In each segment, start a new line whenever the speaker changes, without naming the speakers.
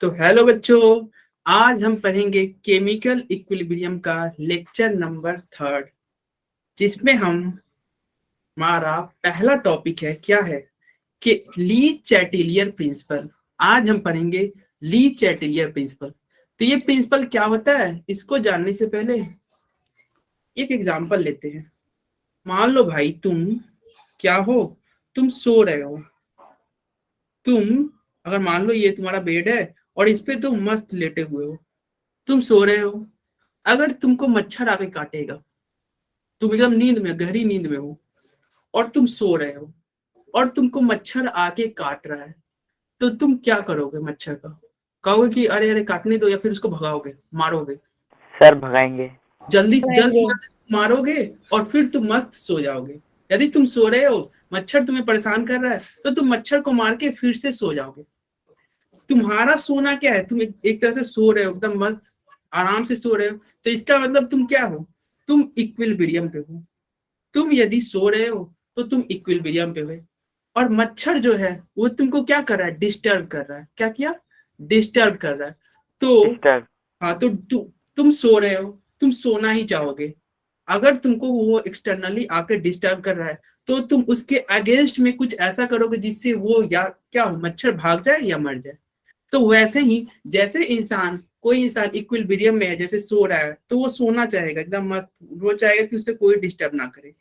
तो हेलो बच्चों, आज हम पढ़ेंगे केमिकल इक्विलिब्रियम का लेक्चर नंबर 3, जिसमें हमारा पहला टॉपिक है क्या है कि ली चैटिलियर प्रिंसिपल। आज हम पढ़ेंगे ली चैटिलियर प्रिंसिपल। तो ये प्रिंसिपल क्या होता है, इसको जानने से पहले एक एग्जांपल लेते हैं। मान लो भाई तुम क्या हो, तुम सो रहे हो। तुम अगर मान लो ये तुम्हारा बेड है और इस पे तुम मस्त लेटे हुए हो, तुम सो रहे हो। अगर तुमको मच्छर आके काटेगा, तुम एकदम नींद में, गहरी नींद में हो और तुम सो रहे हो और तुमको मच्छर आके काट रहा है, तो तुम क्या करोगे? मच्छर का कहोगे कि अरे अरे काटने दो, या फिर उसको भगाओगे, मारोगे?
सर भगाएंगे।
जल्दी से जल्द मारोगे और फिर तुम मस्त सो जाओगे। यदि तुम सो रहे हो, मच्छर तुम्हें परेशान कर रहा है, तो तुम मच्छर को मार के फिर से सो जाओगे। तुम्हारा सोना क्या है, तुम एक तरह से सो रहे हो, एकदम मस्त आराम से सो रहे हो। तो इसका मतलब तुम क्या हो? तुम इक्विलिब्रियम पे हो। तुम यदि सो रहे हो तो तुम इक्विलिब्रियम पे हो। और मच्छर जो है वो तुमको क्या कर रहा है? डिस्टर्ब कर रहा है। क्या किया? डिस्टर्ब कर रहा है। तो
डिस्टर्ब।
हाँ, तो तुम सो रहे हो, तुम सोना ही चाहोगे। अगर तुमको वो एक्सटर्नली आकर डिस्टर्ब कर रहा है, तो तुम उसके अगेंस्ट में कुछ ऐसा करोगे जिससे वो या क्या हो, मच्छर भाग जाए या मर जाए। तो वैसे ही जैसे कोई इंसान इक्विलिब्रियम में है, जैसे सो रहा है, तो वो सोना चाहेगा एकदम मस्त, वो चाहेगा कि उसे कोई डिस्टर्ब ना करे।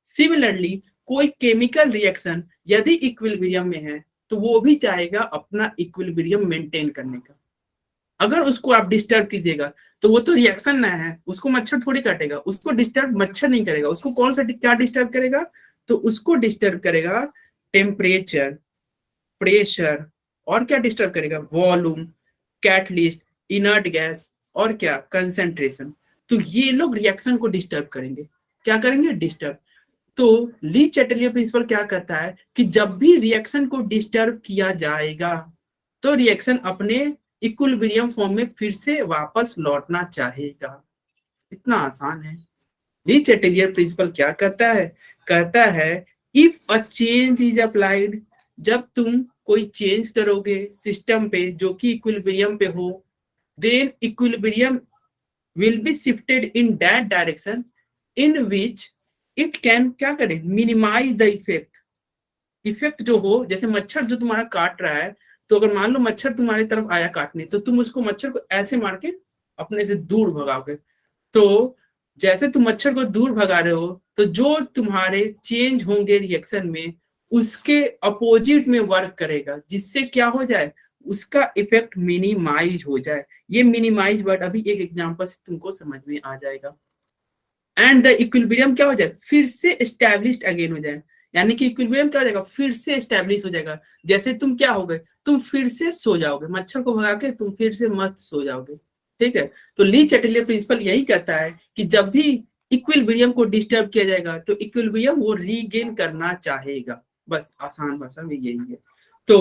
सिमिलरली कोई केमिकल रिएक्शन यदि इक्विलिब्रियम में है, तो वो भी चाहेगा अपना इक्विलिब्रियम मेंटेन करने का। अगर उसको आप डिस्टर्ब कीजिएगा तो वो तो रिएक्शन ना है, उसको मच्छर थोड़ी काटेगा, उसको डिस्टर्ब मच्छर नहीं करेगा। उसको कौन सा क्या डिस्टर्ब करेगा? तो उसको डिस्टर्ब करेगा टेम्परेचर, प्रेशर, और क्या डिस्टर्ब करेगा? वॉल्यूम, कैटलिस्ट, इनर्ट गैस, और क्या? कंसेंट्रेशन। तो ये लोग रिएक्शन को डिस्टर्ब करेंगे। क्या करेंगे? डिस्टर्ब। तो ली चैटलियर प्रिंसिपल क्या कहता है कि जब भी रिएक्शन को डिस्टर्ब किया जाएगा, तो रिएक्शन अपने इक्विलिब्रियम फॉर्म में फिर से वापस लौटना चाहेगा। इतना आसान है। ली चैटलियर प्रिंसिपल क्या कहता है? कहता है if a change is applied, जब तुम कोई चेंज करोगे सिस्टम पे जो कि इक्विलिब्रियम पे हो, then equilibrium will be shifted in that direction in which it can क्या करे? Minimise the effect. इफेक्ट जो हो, जैसे मच्छर जो तुम्हारा काट रहा है, तो अगर मान लो मच्छर तुम्हारी तरफ आया काटने, तो तुम उसको मच्छर को ऐसे मार के अपने से दूर भगाओगे। तो जैसे तुम मच्छर को दूर भगा रहे हो, तो जो तुम्हारे चेंज होंगे रिएक्शन में, उसके अपोजिट में वर्क करेगा, जिससे क्या हो जाए? उसका इफेक्ट मिनिमाइज हो जाए। ये मिनिमाइज वर्ड अभी एक एग्जांपल से तुमको समझ में आ जाएगा। एंड द इक्विलिब्रियम क्या हो जाए? फिर से एस्टैब्लिश्ड अगेन हो जाए। यानी कि इक्विलिब्रियम क्या हो जाएगा? फिर से एस्टैब्लिश हो जाएगा। जैसे तुम क्या हो गए? तुम फिर से सो जाओगे, मच्छर को भगा के तुम फिर से मस्त सो जाओगे। ठीक है। तो ली चैटलियर प्रिंसिपल यही कहता है कि जब भी इक्विलिब्रियम को डिस्टर्ब किया जाएगा, तो इक्विलिब्रियम वो रीगेन करना चाहेगा। बस आसान भाषा में यही है। तो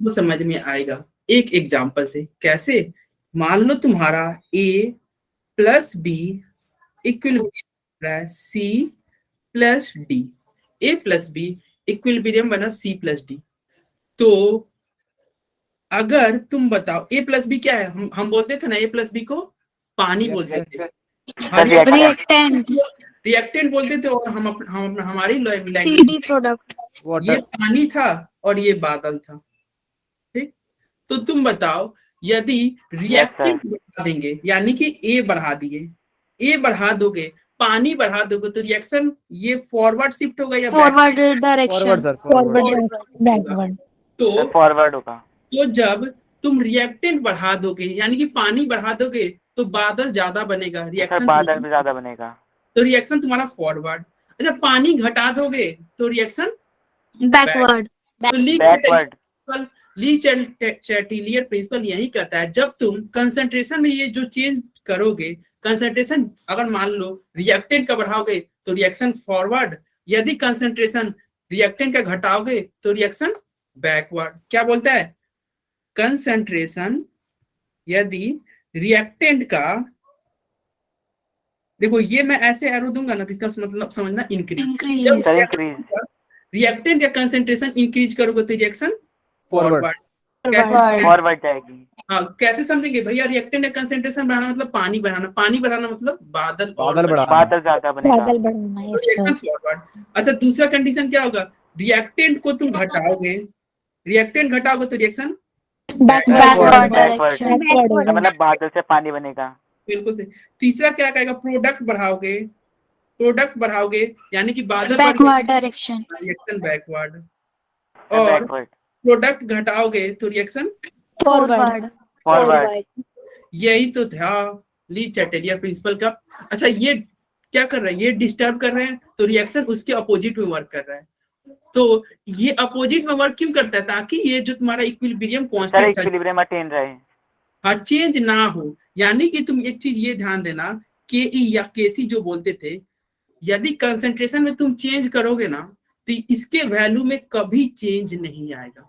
वो समझ में आएगा एक एग्जांपल से। कैसे? मान लो तुम्हारा A plus B equilibrium C plus D. A plus B equilibrium बना सी प्लस डी। तो अगर तुम बताओ ए प्लस बी क्या है? हम बोलते थे ना ए प्लस बी को पानी बोलते थे, रिएक्टेंट बोलते थे। और हमारी लैंग्वेज
प्रोडक्ट
ये पानी था और ये बादल था। ठीक। तो तुम बताओ, यदि रिएक्टेंट बढ़ा देंगे, यानी कि ए बढ़ा दिए, ए बढ़ा दोगे, पानी बढ़ा दोगे, तो रिएक्शन ये फॉरवर्ड शिफ्ट होगा या
फॉरवर्ड डायरेक्शन?
बैकवर्ड। तो
फॉरवर्ड होगा।
तो जब तुम रिएक्टेंट बढ़ा दोगे, यानी कि पानी बढ़ा दोगे, तो बादल ज्यादा बनेगा, रिएक्शन
बादल भी ज्यादा बनेगा,
तो रिएक्शन तुम्हारा फॉरवर्ड। अच्छा, पानी घटा दोगे तो रिएक्शन
बैकवर्ड।
तो ली चैटिलियर प्रिंसिपल यही कहता है, जब तुम कंसंट्रेशन में ये जो चेंज करोगे, कंसंट्रेशन अगर मान लो रिएक्टेंट का बढ़ाओगे तो रिएक्शन फॉरवर्ड, यदि कंसंट्रेशन रिएक्टेंट का घटाओगे तो रिएक्शन बैकवर्ड। क्या बोलता है? कंसंट्रेशन यदि रिएक्टेंट का, देखो ये मैं ऐसे एरो दूंगा ना, इसका मतलब समझना इंक्रीज। रिएक्टेंट या कंसंट्रेशन इंक्रीज करोगे तो रिएक्शन फॉरवर्ड,
Forward.
फॉरवर्ड जाएगी।
हाँ, कैसे समझेंगे भैया? रिएक्टेंट का कंसेंट्रेशन बढ़ाना मतलब पानी बढ़ाना, पानी बढ़ाना मतलब बादल
बादल
और
बढ़ाना।
बादल ज्यादा बनेगा।
बादल बढ़ाना है
रिएक्शन फॉरवर्ड। अच्छा, दूसरा कंडीशन क्या होगा? रिएक्टेंट को तुम घटाओगे, रिएक्टेंट घटाओगे तो रिएक्शन
बैकवर्ड
बैकवर्ड
डायरेक्शन
मतलब बादल से पानी बनेगा।
बिल्कुल से। तीसरा क्या कहेगा? प्रोडक्ट बढ़ाओगे, प्रोडक्ट बढ़ाओगे यानी कि बादल
बैकवर्ड डायरेक्शन
रिएक्शन बैकवर्ड, और
बैकवर्ड
प्रोडक्ट घटाओगे तो रिएक्शन
फॉरवर्ड
फॉरवर्ड।
यही तो था ली चैटेलियर प्रिंसिपल का। अच्छा, ये क्या कर रहे हैं? ये डिस्टर्ब कर रहे हैं तो रिएक्शन उसके अपोजिट में वर्क कर रहा है। तो ये अपोजिट में वर्क क्यों करता है? ताकि ये जो तुम्हारा इक्विलिब्रियम
सर
कांस्टेंट था,
इक्विलिब्रियम अटेन रहे।
हाँ, चेंज ना हो। यानी कि तुम एक चीज ये ध्यान देना, के ई या केसी जो बोलते थे, यदि कंसंट्रेशन में तुम चेंज करोगे ना तो इसके वैल्यू में कभी चेंज नहीं आएगा।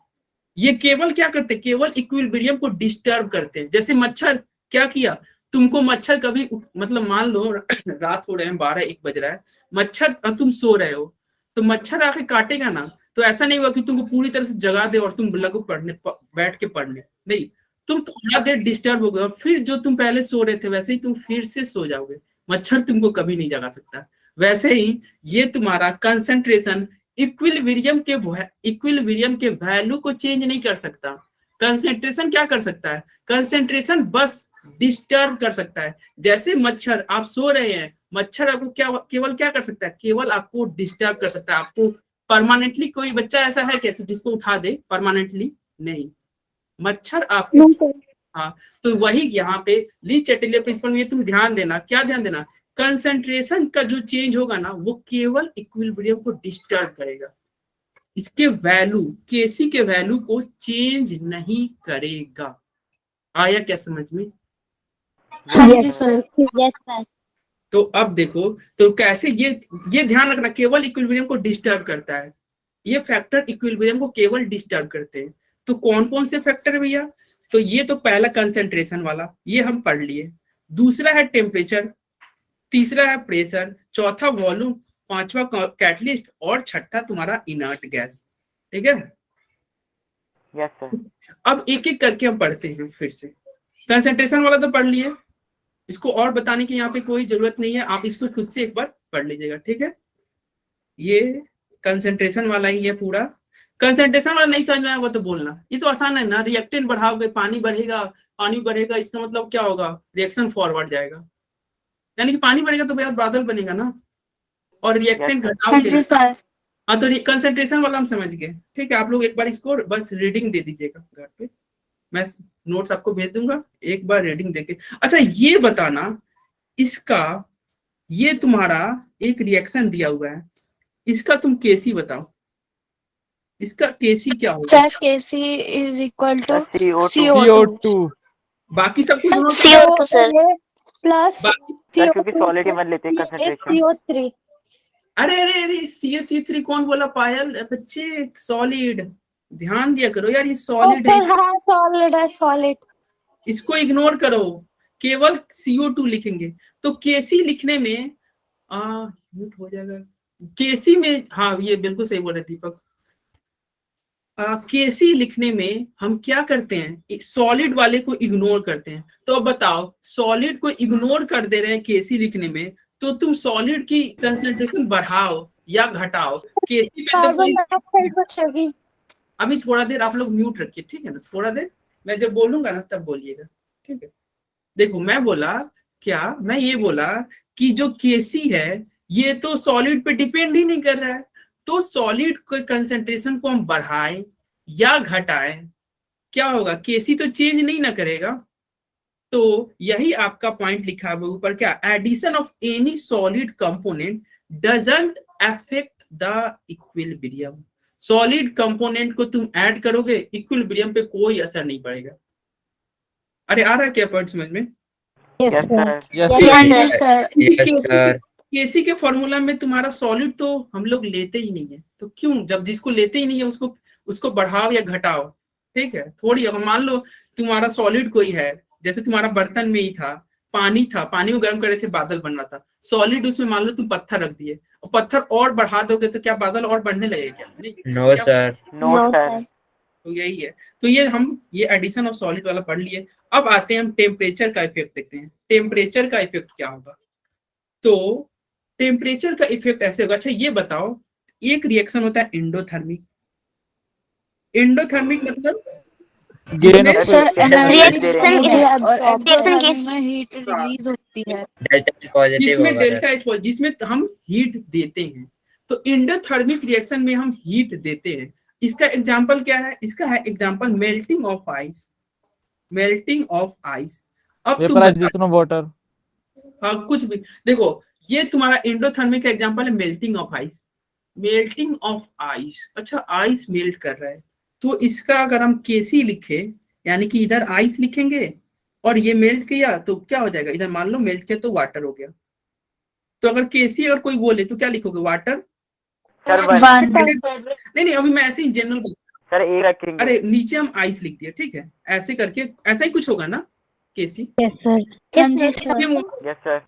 ये केवल क्या करते? केवल इक्विलिब्रियम को डिस्टर्ब करते हैं। जैसे मच्छर, क्या किया तुमको? मच्छर कभी मतलब मान लो रात हो रहे हैं, 12-1 बज रहा है, मच्छर तुम सो रहे हो तो मच्छर आके काटेगा ना, तो ऐसा नहीं हुआ कि तुमको पूरी तरह से जगा दे और तुम लगो पढ़ने, बैठ के पढ़ने, नहीं, तुम थोड़ा देर डिस्टर्ब हो गए और फिर जो तुम पहले सो रहे थे वैसे ही तुम फिर से सो जाओगे। मच्छर तुमको कभी नहीं जगा सकता। वैसे ही ये तुम्हारा कंसंट्रेशन इक्विलिब्रियम के वैल्यू को चेंज नहीं कर सकता। कंसंट्रेशन क्या कर सकता है? कंसंट्रेशन बस डिस्टर्ब कर सकता है। जैसे मच्छर, आप सो रहे हैं, मच्छर आपको क्या केवल क्या कर सकता है? केवल आपको डिस्टर्ब कर सकता है। आपको परमानेंटली, कोई बच्चा ऐसा है क्या जिसको उठा दे परमानेंटली? नहीं, मच्छर आपको, हाँ, तो वही यहाँ पे ली चैटेलियर प्रिंसिपल में तुम ध्यान देना। क्या ध्यान देना? कंसंट्रेशन का जो चेंज होगा ना वो केवल इक्विलिब्रियम को डिस्टर्ब करेगा, इसके वैल्यू, केसी के वैल्यू को चेंज नहीं करेगा। आया क्या समझ में?
हाँ जी सर, यस सर।
तो अब देखो, तो कैसे ये ध्यान रखना, केवल इक्विलिब्रियम को डिस्टर्ब करता है। ये फैक्टर इक्विलिब्रियम को केवल डिस्टर्ब करते हैं। तो कौन कौन से फैक्टर है भैया? तो ये तो पहला कंसंट्रेशन वाला, ये हम पढ़ लिए। दूसरा है टेम्परेचर, तीसरा है प्रेशर, चौथा वॉल्यूम, पांचवा कैटलिस्ट, और छठा तुम्हारा इनर्ट गैस। ठीक है?
Yes sir.
अब एक एक करके हम पढ़ते हैं फिर से। कंसंट्रेशन वाला तो पढ़ लिए, इसको और बताने की यहाँ पे कोई जरूरत नहीं है, आप इसको खुद से एक बार पढ़ लीजिएगा। ठीक है? ये कंसंट्रेशन वाला ही है पूरा। कंसंट्रेशन वाला नहीं समझ में आएगा तो बोलना, ये तो आसान है ना। रिएक्टेंट बढ़ाओगे, पानी बढ़ेगा, पानी बढ़ेगा, इसका मतलब क्या होगा? रिएक्शन फॉरवर्ड जाएगा, यानी कि पानी बढ़ेगा तो भैया बादल बनेगा ना। और रिएक्टेंट घटाओगे, हाँ, तो कंसंट्रेशन वाला हम समझ गए। ठीक है, आप लोग एक बार इसको बस रीडिंग दे दीजिएगा घर पे, मैं नोट्स आपको भेज दूंगा, एक बार रीडिंग देके। अच्छा, ये बताना, इसका ये तुम्हारा एक रिएक्शन दिया हुआ है, इसका तुम केसी बताओ, इसका केसी क्या होगा?
Sir KC is equal to
CO2।
बाकी सब कुछ
CO2 सर प्लस
सर क्योंकि सॉलिड ही मान लेते हैं कंसंट्रेशन।
CO3।
अरे अरे अरे, CaC3 कौन बोला? पायल बच्चे, सॉलिड ध्यान दिया करो यार, ये सॉलिड है,
सॉलिड है, सॉलिड।
इसको इग्नोर करो, केवल CO2 लिखेंगे। तो केसी लिखने में म्यूट हो जाएगा। केसी में, हाँ ये बिल्कुल सही बोल रहे दीपक, केसी लिखने में हम क्या करते हैं? सॉलिड वाले को इग्नोर करते हैं। तो अब बताओ, सॉलिड को इग्नोर कर दे रहे हैं केसी लिखने में, तो तुम सॉलिड की कंसंट्रेशन बढ़ाओ या घटाओ, केसी पे तो कोई, अभी थोड़ा देर आप लोग म्यूट रखिए, ठीक है ना? थोड़ा देर मैं जब बोलूंगा ना तब बोलिएगा, ठीक है? देखो, मैं बोला क्या, मैं ये बोला कि जो केसी है ये तो सॉलिड पे डिपेंड ही नहीं कर रहा है, तो सॉलिड के कंसंट्रेशन को हम बढ़ाएं या घटाएं, क्या होगा? केसी तो चेंज नहीं ना करेगा। तो यही आपका पॉइंट लिखा है ऊपर, क्या? Addition of any solid component doesn't affect the equilibrium. Solid component को तुम ऐड करोगे, इक्विलिब्रियम पे कोई असर नहीं पड़ेगा। अरे आ रहा है क्या पॉइंट समझ में?
Yes sir.
Yes sir.
KC के फॉर्मूला में तुम्हारा सॉलिड तो हम लोग लेते ही नहीं है, तो क्यों? जब जिसको लेते ही नहीं है उसको बढ़ाओ या घटाओ, ठीक है? थोड़ी, अब मान लो तुम्हारा सॉलिड कोई है, जैसे तुम्हारा बर्तन में ही था, पानी था, पानी को गर्म करे थे, बादल बन रहा था, सॉलिड उसमें मान लो तुम पत्थर रख दिए, और पत्थर और बढ़ा दोगे तो क्या बादल और बढ़ने लगेगा क्या? नहीं।
No sir.
No sir.
तो यही है। तो ये एडिशन ऑफ सॉलिड वाला पढ़ लिए। अब आते हैं हम टेम्परेचर का इफेक्ट देखते हैं। टेम्परेचर का इफेक्ट क्या होगा? तो टेम्परेचर का इफेक्ट ऐसे होगा। अच्छा ये बताओ, एक रिएक्शन होता है एंडोथर्मिक। एंडोथर्मिक मतलब
गेन
जिसमें
ऑफ
सर
Reaction
और
reaction
में हीट रिलीज होती है।
डेल्टा पॉजिटिव
जिसमें
होगा
डेल्टा एच जिसमें हम हीट देते हैं। तो एंडोथर्मिक रिएक्शन में हम हीट देते हैं। इसका एग्जांपल क्या है? इसका है example melting of ice. Melting of ice. अब तुम
वेपराइजेशन ऑफ वाटर।
हाँ कुछ भी देखो, ये तुम्हारा एंडोथर्मिक का एग्जांपल है melting of ice. Melting of ice, अच्छा आइस मेल्ट कर रहा है, तो इसका अगर हम केसी लिखे, यानी कि इधर आइस लिखेंगे और ये मेल्ट किया तो क्या हो जाएगा? इधर मान लो मेल्ट किया तो वाटर हो गया। तो अगर केसी अगर कोई बोले तो क्या लिखोगे? वाटर।
सर
नहीं अभी मैं ऐसे ही जनरल
सर ए रखेंगे।
अरे नीचे हम आइस लिख दिए, ठीक है, ऐसे करके ऐसा ही कुछ होगा ना KC?
Yes sir.
Yes sir.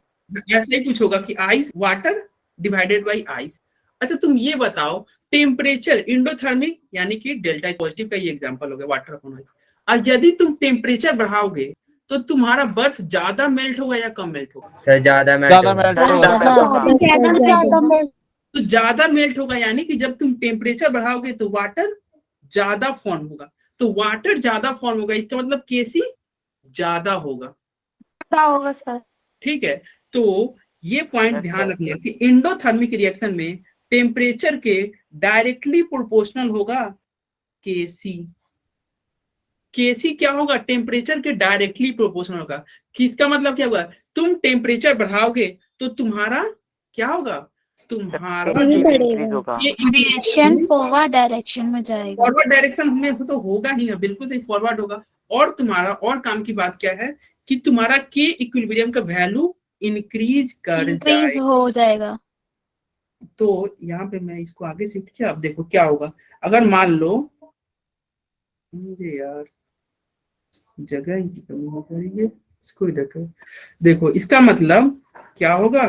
ऐसा ही कुछ होगा कि ice water divided by ice. अच्छा तुम ये बताओ, टेम्परेचर एंडोथर्मिक यानी कि डेल्टा पॉजिटिव का ये एग्जांपल हो गया वाटर अपॉन आइस। और यदि तुम टेम्परेचर बढ़ाओगे तो तुम्हारा बर्फ ज्यादा मेल्ट होगा या कम मेल्ट होगा?
सर ज्यादा मेल्ट
तो ज्यादा मेल्ट होगा, यानी कि जब तुम टेम्परेचर बढ़ाओगे तो वाटर ज्यादा फॉर्म होगा। तो वाटर ज्यादा फॉर्म होगा, इसका मतलब केसी ज्यादा होगा।
होगा सर।
ठीक है, तो ये पॉइंट ध्यान रखना कि एंडोथर्मिक रिएक्शन में टेम्परेचर के डायरेक्टली प्रोपोर्शनल होगा केसी। केसी क्या होगा? टेम्परेचर के डायरेक्टली प्रोपोर्शनल होगा। किसका मतलब क्या होगा? तुम टेम्परेचर बढ़ाओगे तो तुम्हारा क्या होगा? तुम्हारा जो ये
रिएक्शन फॉरवर्ड डायरेक्शन में जाएगा।
फॉरवर्ड डायरेक्शन में तो होगा ही, बिल्कुल सही, फॉरवर्ड होगा। और तुम्हारा और काम की बात क्या है कि तुम्हारा के इक्विलिब्रियम का वैल्यू इंक्रीज
हो जाएगा।
तो यहाँ पे मैं इसको आगे शिफ्ट किया। अब देखो क्या होगा, अगर मान लो, मुझे यार जगह की कमी हो रही है, इसको इधर कर। देखो इसका मतलब क्या होगा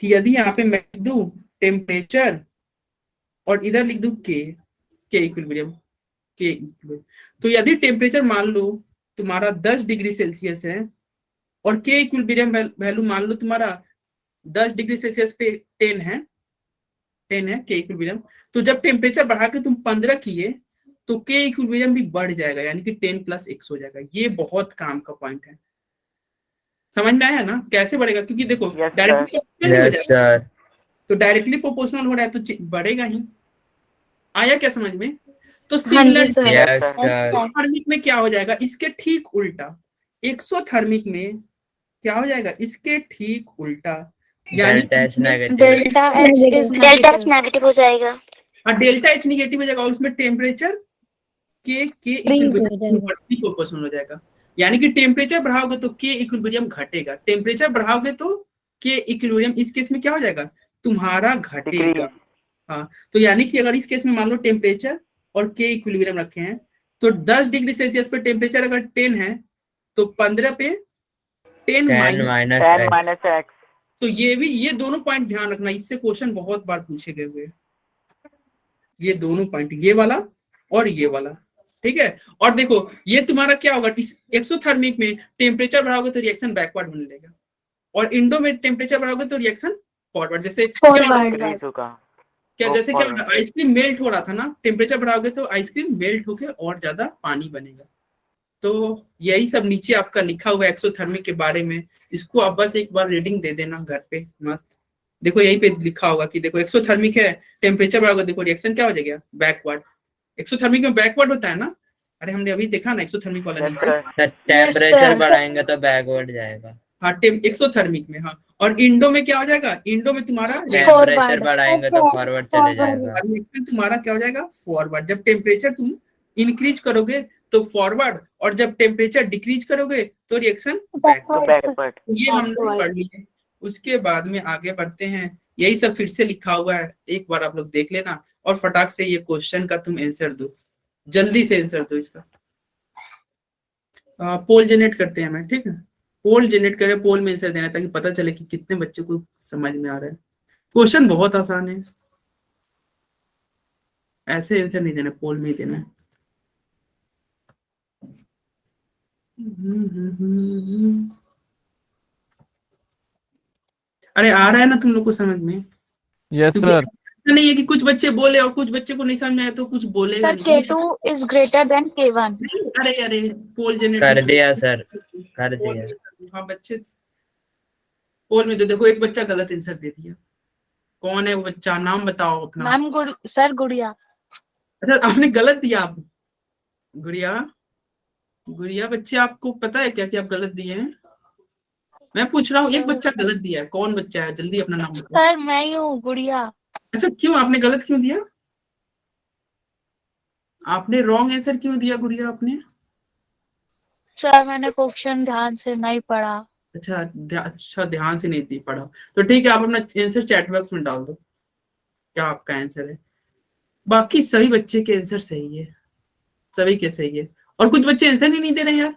कि यदि यहाँ पे मैं लिख दूं टेम्परेचर और इधर लिख दूं के इक्विलिब्रियम, तो यदि टेम्परेचर मान लो तुम्हारा 10 डिग्री सेल्सियस है और के इक्विलिब्रियम वैल्यू मान लो तुम्हारा 10 डिग्री सेल्सियस पे 10 है के इक्विलिब्रियम, तो जब टेम्परेचर बढ़ा के तुम 15 किए तो के इक्विलिब्रियम भी बढ़ जाएगा, यानी कि 10 + x हो जाएगा। ये बहुत काम का पॉइंट है, समझ में आया ना कैसे बढ़ेगा? क्योंकि देखो डायरेक्टली हो जाएगा, तो डायरेक्टली प्रोपोर्शनल हो रहा है तो बढ़ेगा ही। आया क्या समझ में? तो सिमिलर थर्मिक में क्या हो जाएगा? इसके ठीक उल्टा। एक्सोथर्मिक में क्या हो जाएगा? इसके ठीक उल्टा, यानी
डेल्टा एच नेगेटिव हो जाएगा।
हाँ डेल्टा एच निगेटिव हो जाएगा और उसमें टेम्परेचर के इक्विलिब्रियम प्रोपोर्शनल हो जाएगा। यानी कि टेम्परेचर बढ़ाओगे तो के इक्विलिब्रियम घटेगा, टेम्परेचर बढ़ाओगे तो के इक्विलिब्रियम इस केस में क्या हो जाएगा? तुम्हारा घटेगा। हाँ, तो यानी कि अगर इस केस में मान लो टेम्परेचर और के इक्विलिब्रियम रखे हैं, तो 10 डिग्री सेल्सियस पे टेम्परेचर अगर 10 है तो 15 पे 10 माइनस एक्स। तो ये दोनों पॉइंट ध्यान रखना, इससे क्वेश्चन बहुत बार पूछे गए हुए। ये दोनों पॉइंट, ये वाला और ये वाला, ठीक है। और देखो ये तुम्हारा क्या होगा, इस एक्सोथर्मिक में टेम्परेचर बढ़ाओगे तो रिएक्शन बैकवर्ड होने लगेगा और इंडो में टेम्परेचर बढ़ाओगे तो रिएक्शन फॉरवर्ड। जैसे जैसे क्या आइसक्रीम मेल्ट हो रहा था ना, टेम्परेचर बढ़ाओगे तो आइसक्रीम मेल्ट होके और ज्यादा पानी बनेगा। तो यही सब नीचे आपका लिखा हुआ है एक्सोथर्मिक के बारे में। इसको आप बस एक बार रीडिंग दे देना घर पे मस्त। देखो यहीं पे लिखा होगा कि देखो एक्सोथर्मिक है, टेम्परेचर बढ़ाओगे देखो रिएक्शन क्या हो जाएगा? बैकवर्ड। एक्सोथर्मिक में बैकवर्ड होता है ना, अरे हमने अभी देखा ना एक्सोथर्मिक वाला नीचे।
टेम्परेचर बढ़ाएंगे तो बैकवर्ड जाएगा।
हाँ एक्सोथर्मिक में, हाँ। और इंडो में क्या हो जाएगा? इंडो में तुम्हारा
टेम्परेचर बढ़ाएंगे तो फॉरवर्ड चले जाएगा।
तुम्हारा क्या हो जाएगा? फॉरवर्ड। जब टेम्परेचर तुम इंक्रीज करोगे तो फॉरवर्ड, और जब टेम्परेचर डिक्रीज करोगे तो रिएक्शन बैकवर्ड। ये हमने पढ़ लिया। उसके बाद में आगे बढ़ते हैं, यही सब फिर से लिखा हुआ है, एक बार आप लोग देख लेना और फटाक से ये क्वेश्चन का तुम आंसर दो, जल्दी से आंसर दो इसका। पोल जनरेट करते हैं मैं, ठीक है, पोल जनरेट करें, पोल में आंसर देना ताकि पता चले कि कितने बच्चों को समझ में आ रहा है। क्वेश्चन बहुत आसान है, ऐसे आंसर नहीं देना, पोल में ही देना है। अरे आ रहा है ना तुम लोग को समझ में?
यस
क्योंकि
सर।
ऐसा नहीं है कि कुछ बच्चे बोले और कुछ बच्चे को नहीं समझ में आया तो कुछ बोलेगा
Sir,
नहीं।
K2 is greater than K1.
नहीं, अरे अरे पोल
कर
जनरेटर
दिया सर, कर दिया।
हाँ बच्चे पोल में तो देखो एक बच्चा गलत आंसर दे दिया। कौन है वो बच्चा, नाम बताओ अपना।
Ma'am, sir, गुड़िया.
अच्छा आपने गलत दिया। आप गुड़िया, गुड़िया बच्चे आपको पता है क्या कि आप गलत दिए हैं? मैं पूछ रहा हूँ, एक बच्चा गलत दिया है, कौन बच्चा है? जल्दी अपना नाम बताओ।
Sir, मैं ही हूँ गुड़िया.
अच्छा क्यों आपने गलत क्यों दिया? आपने रॉन्ग आंसर क्यों दिया गुड़िया आपने?
सर मैंने क्वेश्चन ध्यान से नहीं पढ़ा.
अच्छा अच्छा ध्यान से नहीं दी पढ़ा तो ठीक है, आप अपना आंसर चैट बॉक्स में डाल दो क्या आपका आंसर है। बाकी सभी बच्चे के आंसर सही है, सभी के सही है। और कुछ बच्चे आंसर ही नहीं दे रहे यार,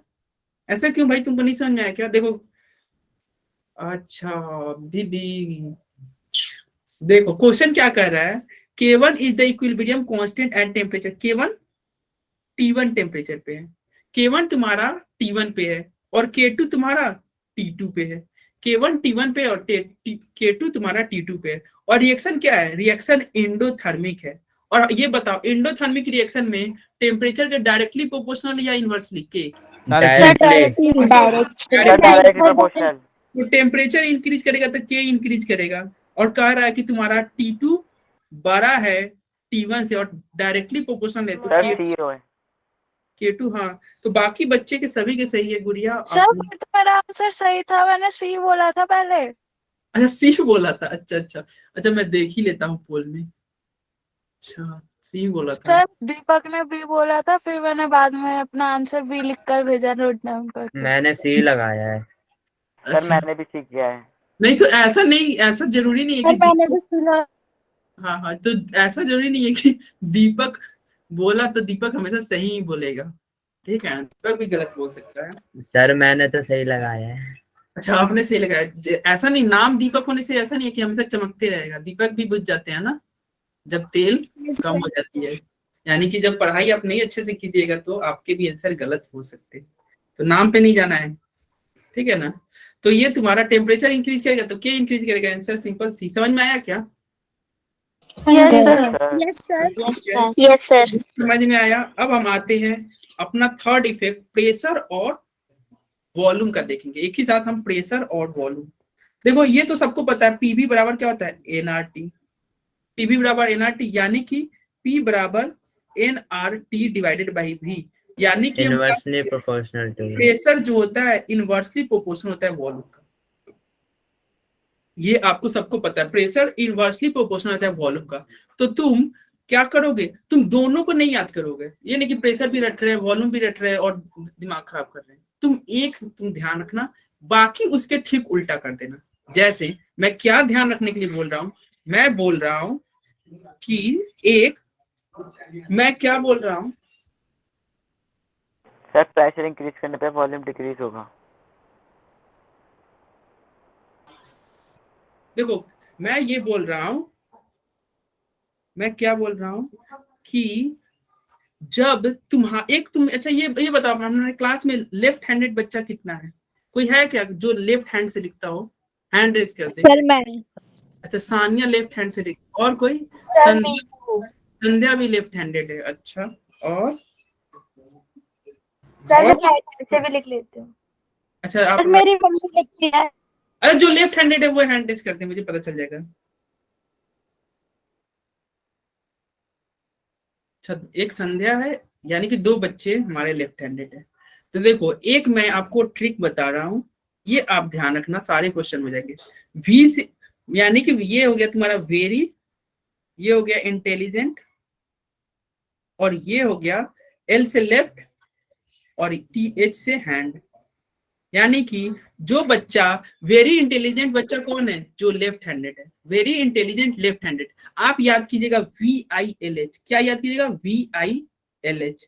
ऐसा क्यों भाई? तुमको नहीं समझ में आया क्या? देखो अच्छा बीबी, देखो क्वेश्चन क्या कर रहा है। K1 is the equilibrium constant at temperature. K1 T1 temperature पे है, K1 तुम्हारा T1 पे है और K2 तुम्हारा T2 पे है। K1 T1 पे और K2 तुम्हारा T2 पे है। और रिएक्शन क्या है? रिएक्शन एंडोथर्मिक है। और ये बताओ एंडोथर्मिक रिएक्शन में टेम्परेचर के डायरेक्टली प्रोपोर्शनल या इनवर्सली? के
डायरेक्टली।
Directly proportional.
तो टेम्परेचर इंक्रीज करेगा तो के इंक्रीज करेगा। और कह रहा है कि तुम्हारा T2 बड़ा है T1 से और डायरेक्टली प्रोपोर्शनल है तो
सर जीरो है।
K2। हाँ तो बाकी बच्चे के सभी के सही है गुड़िया।
सर तो मेरा आंसर सही था, मैंने सी बोला था पहले.
अच्छा सी बोला था, अच्छा अच्छा अच्छा मैं देख ही लेता हूँ पोल में। अच्छा सी बोला था।
सर दीपक ने बी बोला था, फिर मैंने बाद में अपना आंसर बी लिखकर भेजा नोट डाउन करके.
मैंने सी लगाया है।
सर
अच्छा
मैंने भी सीख गया है।
नहीं तो ऐसा नहीं, ऐसा जरूरी नहीं है कि
मैंने भी सुना.
हाँ हाँ तो ऐसा जरूरी नहीं है कि दीपक बोला तो दीपक हमेशा सही ही बोलेगा, ठीक है? दीपक भी गलत बोल सकता है।
सर मैंने तो सही लगाया है।
अच्छा आपने सही लगाया। ऐसा नहीं, नाम दीपक होने से ऐसा नहीं है कि हमेशा चमकते रहेगा। दीपक भी बुझ जाते हैं ना जब तेल कम हो जाती है। यानी कि जब पढ़ाई आप नहीं अच्छे से कीजिएगा तो आपके भी आंसर गलत हो सकते हैं। तो नाम पे नहीं जाना है, ठीक है ना? तो ये तुम्हारा टेम्परेचर इंक्रीज करेगा तो क्या इंक्रीज करेगा? आंसर सिंपल सी। समझ में आया क्या?
Yes sir.
Yes
sir. Yes sir.
समझ में आया। अब हम आते हैं अपना थर्ड इफेक्ट, प्रेशर और वॉल्यूम का देखेंगे। एक ही साथ हम प्रेशर और वॉल्यूम। देखो ये तो सबको पता है, पीवी बराबर क्या होता है? एनआरटी। पीवी बराबर एनआरटी यानी कि पी बराबर एनआरटी डिवाइडेड बाई वी, यानी कि
इनवर्सली प्रोपोर्शनल टू
प्रेशर जो होता है इनवर्सली प्रोपोर्शनल होता है वॉल्यूम का। ये आपको सबको पता है, प्रेशर इनवर्सली प्रोपोर्शनल होता है वॉल्यूम का। तो तुम क्या करोगे? तुम दोनों को नहीं याद करोगे, ये नहीं कि प्रेशर भी रट रहे हैं वॉल्यूम भी रट रहे हैं और दिमाग खराब कर रहे हैं। तुम ध्यान रखना, बाकी उसके ठीक उल्टा कर देना। जैसे मैं क्या ध्यान रखने के लिए बोल रहा हूं? मैं बोल रहा हूं कि मैं क्या बोल रहा हूं?
सर प्रेशर इंक्रीज करने पे वॉल्यूम डिक्रीज होगा।
देखो मैं ये बोल रहा हूं, मैं क्या बोल रहा हूं कि जब तुम अच्छा ये बताओ, हमारे क्लास में लेफ्ट हैंडेड बच्चा कितना है? कोई है क्या जो लेफ्ट हैंड से लिखता हो? हैंड रेज कर दे।
सर मैं.
अच्छा सानिया लेफ्ट हैंड से लिख, और कोई?
सर मैं.
संध्या भी लेफ्ट हैंडेड है। अच्छा और
सर मैं राइट से भी लिख लेती हूँ.
अच्छा आप
मेरी मम्मी लिखती है.
अरे जो लेफ्ट हैंडेड है वो हैंड रेज करते हैं, मुझे पता चल जाएगा। अच्छा एक संध्या है, यानी कि दो बच्चे हमारे लेफ्ट हैंडेड है। तो देखो एक मैं आपको ट्रिक बता रहा हूं, ये आप ध्यान रखना, सारे क्वेश्चन हो जाएंगे। वी से यानी कि ये हो गया तुम्हारा वेरी, ये हो गया इंटेलिजेंट, और ये हो गया एल से लेफ्ट और टी एच से हैंड। यानी कि जो बच्चा वेरी इंटेलिजेंट बच्चा कौन है? जो लेफ्ट हैंडेड है। Very intelligent left handed. आप याद कीजिएगा VILH। क्या याद कीजिएगा? VILH।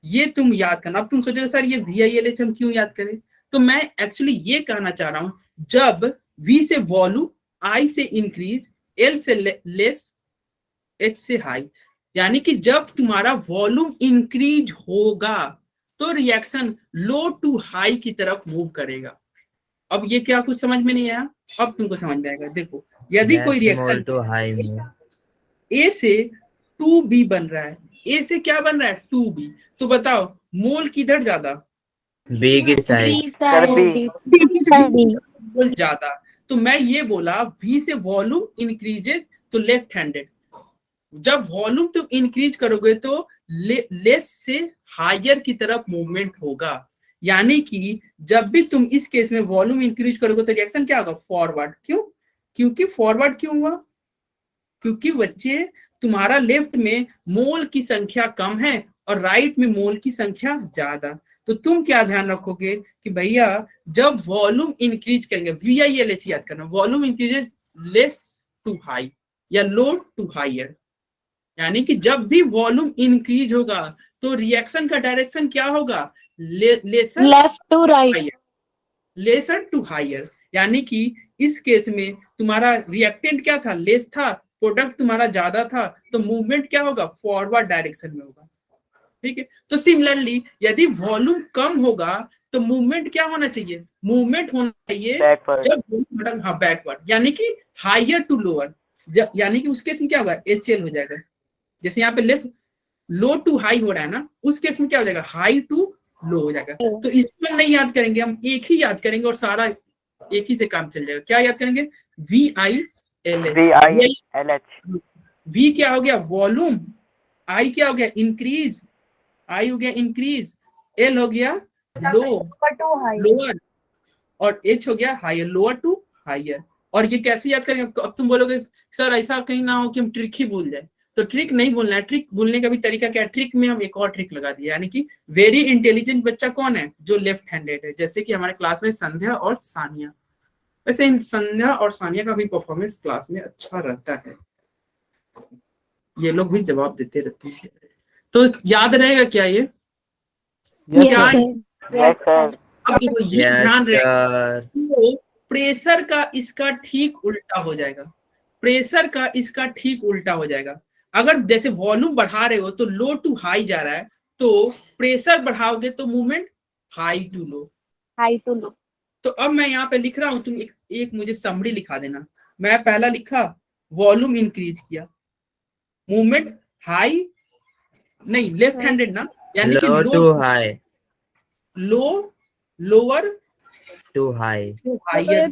ये तुम याद करना। अब तुम सोचोगे सर ये VILH हम क्यों याद करें? तो मैं एक्चुअली ये कहना चाह रहा हूं, जब V से वॉल्यूम, I से इंक्रीज, L से लेस, H से हाई, यानी कि जब तुम्हारा वॉल्यूम इंक्रीज होगा तो रिएक्शन लो टू हाई की तरफ मूव करेगा। अब ये क्या कुछ समझ में नहीं आया? अब तुमको समझ में आएगा। देखो यदि कोई
Less mole
reaction
to high mole.
ए से 2b बन रहा है, ए से क्या बन रहा है 2b, तो बताओ मोल किधर ज्यादा?
B की साइड.
सर बी
मोल ज्यादा। तो मैं ये बोला v से वॉल्यूम इंक्रीजेज तो लेफ्ट हैंडेड, जब वॉल्यूम तुम इंक्रीज करोगे तो लेस से हायर की तरफ मूवमेंट होगा। यानी कि जब भी तुम इस केस में वॉल्यूम इंक्रीज करोगे तो रिएक्शन क्या होगा? फॉरवर्ड। क्यों? क्योंकि फॉरवर्ड क्यों हुआ? क्योंकि बच्चे तुम्हारा लेफ्ट में मोल की संख्या कम है और राइट में मोल की संख्या ज्यादा। तो तुम क्या ध्यान रखोगे कि भैया जब वॉल्यूम इंक्रीज करेंगे, VILH याद करना, volume increases less to high या लो टू हायर, यानी कि जब भी वॉल्यूम इंक्रीज होगा तो रिएक्शन का डायरेक्शन क्या होगा? Lesser
left to right.
Lesser to higher. यानी कि इस केस में तुम्हारा रिएक्टेंट क्या था? लेस था, प्रोडक्ट तुम्हारा ज्यादा था, तो मूवमेंट क्या होगा? फॉरवर्ड डायरेक्शन में होगा। ठीक है, तो सिमिलरली यदि वॉल्यूम कम होगा तो मूवमेंट क्या होना चाहिए? मूवमेंट होना चाहिए
बैकवर्ड।
जब हाँ बैकवर्ड, यानी कि हायर टू लोअर। यानी कि उस केस में क्या होगा? HL हो जाएगा। जैसे यहाँ पे लेफ्ट लो टू हाई हो रहा है ना, उस केस में क्या हो जाएगा? हाई टू लो हो जाएगा। तो इसको नहीं याद करेंगे, हम एक ही याद करेंगे और सारा एक ही से काम चल जाएगा। क्या याद करेंगे? VILH। V क्या हो गया? वॉल्यूम। I क्या हो गया? इंक्रीज। I हो गया इंक्रीज। L हो गया लो लोअर, और H हो गया हायर, लोअर टू हायर। और ये कैसे याद करेंगे? अब तुम बोलोगे सर ऐसा कहीं ना हो कि हम ट्रिक ही भूल जाए। तो ट्रिक नहीं भूलना है। ट्रिक भूलने का भी तरीका क्या है? ट्रिक में हम एक और ट्रिक लगा दिया, यानी कि वेरी इंटेलिजेंट बच्चा कौन है? जो लेफ्ट हैंडेड है। जैसे कि हमारे क्लास में संध्या और सानिया। वैसे इन संध्या और सानिया का भी परफॉर्मेंस क्लास में अच्छा रहता है, ये लोग भी जवाब देते रहते हैं। तो याद रहेगा क्या ये? क्या?
Yes sir.
अब देखो ये
Yes,
ध्यान रहे,
sir.
तो प्रेशर का इसका ठीक उल्टा हो जाएगा। प्रेशर का इसका ठीक उल्टा हो जाएगा। अगर जैसे वॉल्यूम बढ़ा रहे हो तो लो टू हाई जा रहा है, तो प्रेशर बढ़ाओगे तो movement high to low.
High to low.
तो अब मैं यहाँ पे लिख रहा हूं, तुम एक मुझे समरी लिखा देना। मैं पहला लिखा वॉल्यूम इंक्रीज किया, मूवमेंट हाई नहीं लेफ्ट हैंडेड ना, यानी कि
Low
low
to high.
Low lower
To high.
To higher.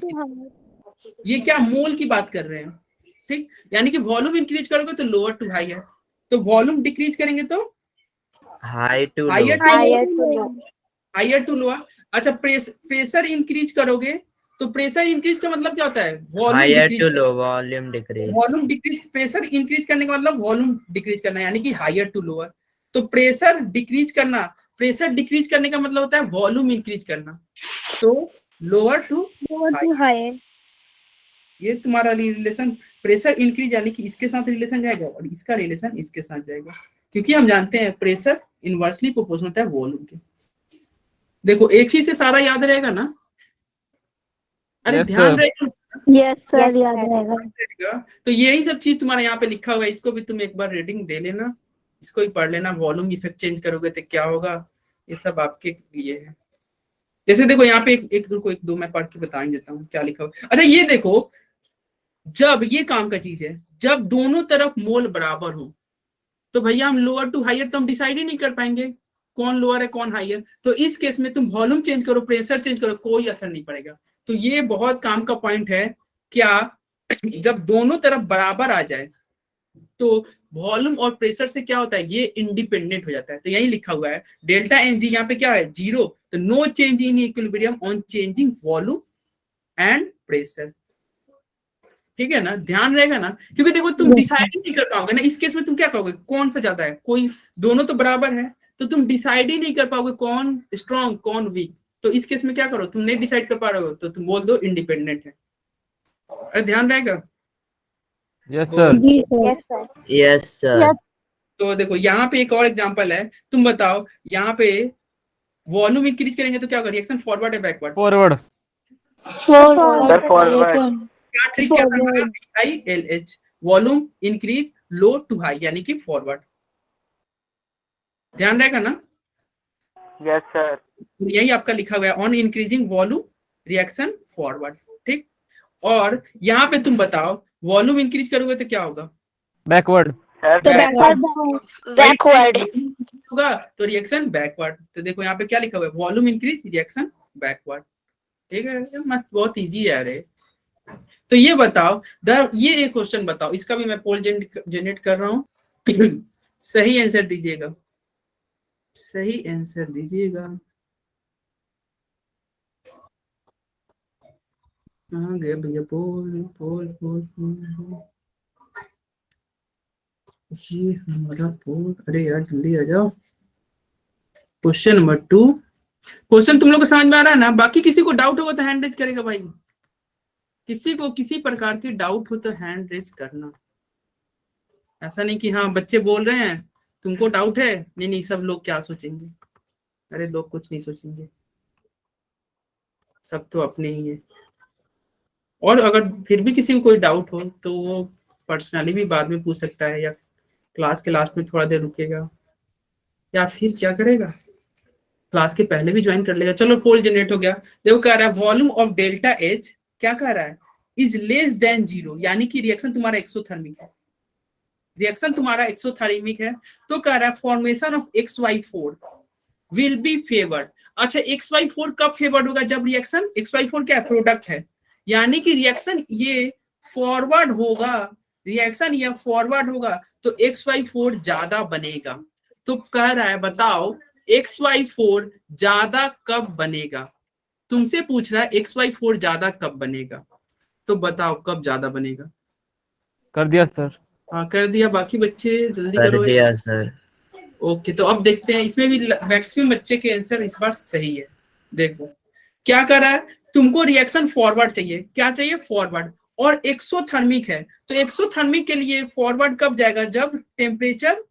ये क्या मोल की बात कर रहे हैं? ठीक, यानी कि वॉल्यूम इंक्रीज करोगे तो लोअर टू हायर, तो वॉल्यूम डिक्रीज करेंगे तो
High to
higher
low.
Higher to low.
Higher to lower. अच्छा प्रेशर इंक्रीज करोगे तो प्रेशर इंक्रीज का मतलब क्या होता है? Volume
Higher
decrease.
to low. Volume decrease.
Volume decrease, pressure increase करने का मतलब वॉल्यूम डिक्रीज करना, यानी कि हायर टू लोअर। तो प्रेशर डिक्रीज करना, प्रेशर डिक्रीज करने का मतलब होता है वॉल्यूम इंक्रीज करना, तो लोअर टू
हायर।
ये तुम्हारा रिलेशन प्रेशर इंक्रीज, यानी कि इसके साथ रिलेशन जाएगा और इसका रिलेशन इसके साथ जाएगा, क्योंकि हम जानते हैं प्रेशर इनवर्सली प्रोपोर्शनल होता है वॉल्यूम के। देखो एक ही से सारा याद रहेगा ना? अरे
Yes,
ध्यान
sir.
रहेगा।
यस सर, याद रहेगा।
तो यही सब चीज तुम्हारा यहाँ पे लिखा हुआ है, इसको भी तुम एक बार रीडिंग दे लेना, इसको ही पढ़ लेना। वॉल्यूम इफेक्ट चेंज करोगे तो क्या होगा, ये सब आपके लिए है। जैसे देखो यहाँ पे एक दो मैं पढ़ के बता ही देता हूँ क्या लिखा हुआ। अच्छा ये देखो, जब ये काम का चीज है, जब दोनों तरफ मोल बराबर हो तो भैया हम लोअर टू हायर तो हम डिसाइड ही नहीं कर पाएंगे कौन लोअर है कौन हायर। तो इस केस में तुम वॉल्यूम चेंज करो, प्रेशर चेंज करो, कोई असर नहीं पड़ेगा। तो ये बहुत काम का पॉइंट है। क्या? जब दोनों तरफ बराबर आ जाए तो वॉल्यूम और प्रेशर से क्या होता है? ये इंडिपेंडेंट हो जाता है। तो यही लिखा हुआ है डेल्टा एनजी, यहाँ पे क्या है? जीरो। तो no change in equilibrium on changing volume and pressure. ठीक है ना? ध्यान रहेगा ना? क्योंकि देखो तुम डिसाइड ही नहीं कर पाओगे ना इस केस में। तुम क्या कहोगे? कौन सा ज्यादा है? कोई, दोनों तो बराबर है, तो तुम डिसाइड ही नहीं कर पाओगे कौन स्ट्रॉन्ग कौन वीक। तो इस केस में क्या करो? तुम नहीं डिसाइड कर पा रहे हो तो तुम बोल दो इंडिपेंडेंट है। अरे ध्यान रहेगा।
Yes, sir.
Yes, sir.
तो देखो यहाँ पे एक और एग्जांपल है, तुम बताओ यहाँ पे वॉल्यूम इंक्रीज करेंगे तो क्या होगा? रिएक्शन फॉरवर्ड है बैकवर्ड?
Forward.
Sir forward.
क्या ट्रिक क्या था? VILH, volume increase low to high, यानी कि फॉरवर्ड। ध्यान रहेगा ना?
Yes, sir.
यही आपका लिखा हुआ है, on increasing volume reaction forward. ठीक, और यहाँ पे तुम बताओ वॉल्यूम इंक्रीज करोगे तो क्या होगा?
Backward.
Sir,
तो
backward.
बैकवर्ड
होगा तो रिएक्शन बैकवर्ड। तो देखो यहाँ पे क्या लिखा हुआ है, वॉल्यूम इंक्रीज रिएक्शन बैकवर्ड। ठीक है, मस्त, बहुत इजी है। अरे तो ये बताओ, ये एक क्वेश्चन बताओ, इसका भी मैं पोल जनरेट कर रहा हूँ। सही आंसर दीजिएगा, सही आंसर दीजिएगा। कहाँ गया भैया पोल पोल पोल पोल? ये हमारा पोल, अरे यार जल्दी आ जाओ। क्वेश्चन नंबर 2, क्वेश्चन तुम लोग को समझ में आ रहा है ना? बाकी किसी को डाउट होगा तो हैंड रेज करेगा भाई। किसी को किसी प्रकार की डाउट हो तो हैंड रेज करना। ऐसा नहीं कि हाँ बच्चे बोल रहे हैं तुमको डाउट है, नहीं नहीं सब लोग क्या सोचेंगे। अरे लोग कुछ नहीं सोचेंगे, सब तो अपने ही है। और अगर फिर भी किसी को कोई डाउट हो तो वो पर्सनली भी बाद में पूछ सकता है, या क्लास के लास्ट में थोड़ा देर रुकेगा, या फिर क्या करेगा, क्लास के पहले भी ज्वाइन कर लेगा। चलो पोल जनरेट हो गया। देखो कह रहा है वॉल्यूम ऑफ डेल्टा एच, क्या कह रहा है, इज लेस देन 0, यानी कि रिएक्शन तुम्हारा एक्सोथर्मिक है। रिएक्शन तुम्हारा एक्सोथर्मिक है तो कह रहा है formation of XY4 will be favoured. अच्छा XY4 कब फेवर्ड होगा? जब रिएक्शन, XY4 क्या है, प्रोडक्ट है, यानी कि रिएक्शन ये फॉरवर्ड होगा, रिएक्शन ये फॉरवर्ड होगा तो XY4 ज्यादा बनेगा। तो कह रहा है बताओ XY4 ज्यादा कब बनेगा? तुमसे पूछ रहा है XY4 ज्यादा कब बनेगा, तो बताओ कब ज्यादा बनेगा?
कर दिया सर।
हाँ कर दिया, बाकी बच्चे जल्दी
कर
करो।
दिया सर।
ओके, तो अब देखते हैं, इसमें भी मैक्सिमम बच्चे के आंसर इस बार सही है। देखो क्या कर रहा है, तुमको रिएक्शन फॉरवर्ड चाहिए, क्या चाहिए, फॉरवर्ड, और एक्सोथर्मिक है। तो एक्सोथर्मिक के लिए फॉरवर्ड कब जाएगा? जब टेम्परेचर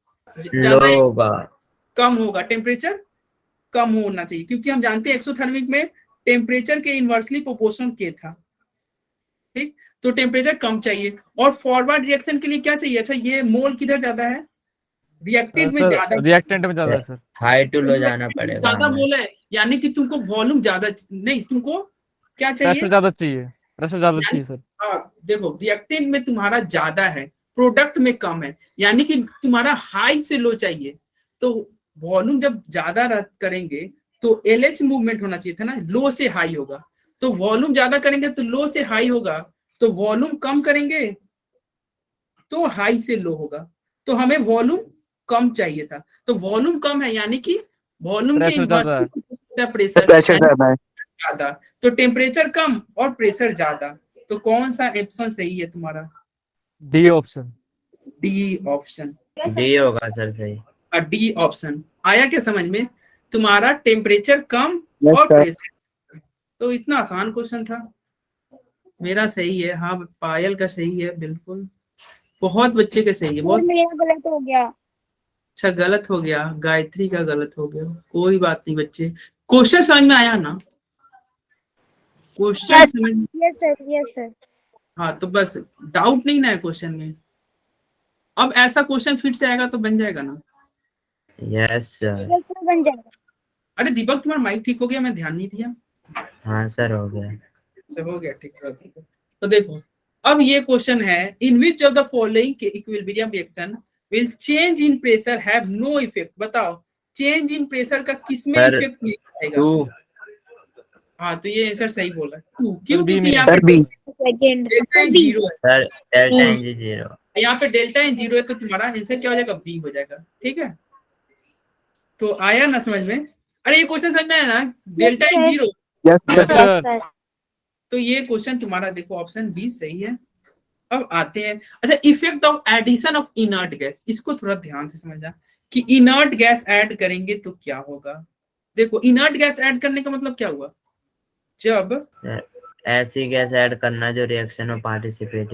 लो होगा,
कम होगा, टेम्परेचर कम होना चाहिए, क्योंकि हम जानते हैं एक्सोथर्मिक में टेम्परेचर के इनवर्सली प्रोपोर्शनल के था। ठीक, तो टेम्परेचर कम चाहिए। और फॉरवर्ड रिएक्शन के लिए क्या चाहिए? अच्छा ये मोल किधर ज्यादा है, रिएक्टेड में ज्यादा,
रिएक्टेंट में ज्यादा है सर।
हाई टू लो जाना पड़ेगा
ज्यादा
हमें।
मोल है, यानी कि तुमको वॉल्यूम ज्यादा नहीं, तुमको क्या
प्रेशर
चाहिए,
ज्यादा चाहिए, प्रेशर ज्यादा चाहिए सर।
हाँ देखो रिएक्टेंट में तुम्हारा ज्यादा है, प्रोडक्ट में कम है, यानी कि तुम्हारा हाई से लो चाहिए। तो वॉल्यूम जब ज्यादा करेंगे तो LH मूवमेंट होना चाहिए था ना, लो से हाई होगा। तो वॉल्यूम ज्यादा करेंगे तो लो से हाई होगा, तो वॉल्यूम कम करेंगे तो हाई से लो होगा। तो हमें वॉल्यूम कम चाहिए था, तो वॉल्यूम कम है, यानी कि वॉल्यूम के
प्रेशर ज्यादा है।
प्रेशर
ज्यादा है।
ज्यादा, तो टेम्परेचर कम और प्रेशर ज्यादा। तो कौन सा ऑप्शन सही है तुम्हारा?
D option.
D option,
D होगा सर सही।
डी ऑप्शन आया क्या समझ में? तुम्हारा टेम्परेचर कम
Yes,
और
sir.
प्रेशर। तो इतना आसान क्वेश्चन था। मेरा सही है, हाँ पायल का सही है, बिल्कुल बहुत बच्चे का सही है, बहुत
मेरा गलत हो गया।
अच्छा गलत हो गया, गायत्री का गलत हो गया, कोई बात नहीं बच्चे। क्वेश्चन समझ में आया ना? क्वेश्चन समझ,
यस सर, यस सर।
हाँ तो बस डाउट नहीं ना है क्वेश्चन में। अब ऐसा क्वेश्चन फिर से आएगा तो बन जाएगा ना?
Yes sir.
यस सर, बन जाएगा।
अरे दीपक तुम्हारा माइक ठीक हो गया? मैं ध्यान नहीं दिया।
हाँ सर हो गया।
अच्छा हो गया, ठीक है। तो देखो अब ये क्वेश्चन है, in which of the following के equilibrium reaction will change in pressure have no effect? बताओ चेंज इन प्रेशर का किसमें
सर,
इफेक्ट नहीं आएगा?
2।
हाँ तो ये आंसर सही बोला, 2। क्यों?
बी
क्योंकि
में।
यहाँ पे
second
delta N
B.
Zero है,
सर डेल्टा एन जी 0।
यहाँ पे डेल्टा एन जीरो है, तो तुम्हारा आंसर क्या हो जाएगा? बी हो जाएगा। ठीक है, तो आया ना समझ में? अरे ये क्वेश्चन समझ में आया ना, delta N zero.
Yes, sir.
Sir
तो ये क्वेश्चन तुम्हारा देखो ऑप्शन बी सही है। अब आते हैं, अच्छा effect of addition of inert gas, इसको थोड़ा ध्यान से समझना कि इनर्ट गैस ऐड करेंगे तो क्या होगा। देखो इनर्ट गैस ऐड करने का मतलब क्या हुआ? जब
ऐसी गैस ऐड करना जो रिएक्शन में पार्टिसिपेट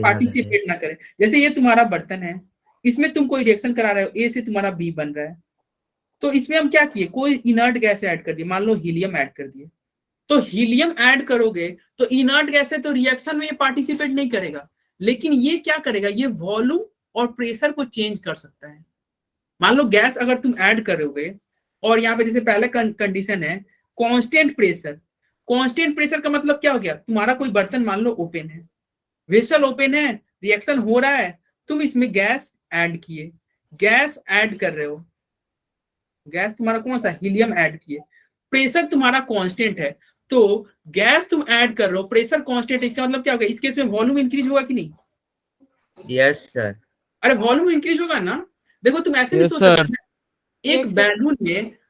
ना करे। जैसे ये तुम्हारा बर्तन है, इसमें तुम कोई रिएक्शन करा रहे हो, ए से तुम्हारा बी बन रहा है, तो इसमें हम क्या किए, कोई इनर्ट गैस ऐड कर दिए, मान लो हीलियम ऐड कर दिए। तो हीलियम ऐड करोगे तो इनर्ट गैस है, तो रिएक्शन में ये पार्टिसिपेट नहीं करेगा, लेकिन ये क्या करेगा, ये वॉल्यूम और प्रेशर को चेंज कर सकता है। मान लो गैस अगर तुम ऐड करोगे और यहाँ पे जैसे पहला कंडीशन है कांस्टेंट प्रेशर। कांस्टेंट प्रेशर का मतलब क्या हो गया, तुम्हारा कोई बर्तन मान लो ओपन है, वेसल ओपन है, रिएक्शन हो रहा है, तुम इसमें गैस ऐड किए, गैस ऐड कर रहे हो, गैस तुम्हारा कौन सा हीलियम ऐड किए, प्रेशर तुम्हारा कांस्टेंट है, तो गैस तुम ऐड कर रहे हो, प्रेशर कांस्टेंट, इसका मतलब क्या होगा, इस केस में वॉल्यूम इंक्रीज होगा कि नहीं?
Yes sir.
अरे वॉल्यूम इंक्रीज होगा ना। देखो तुम ऐसे भी
Yes,
सोच
sir.
सकते हो,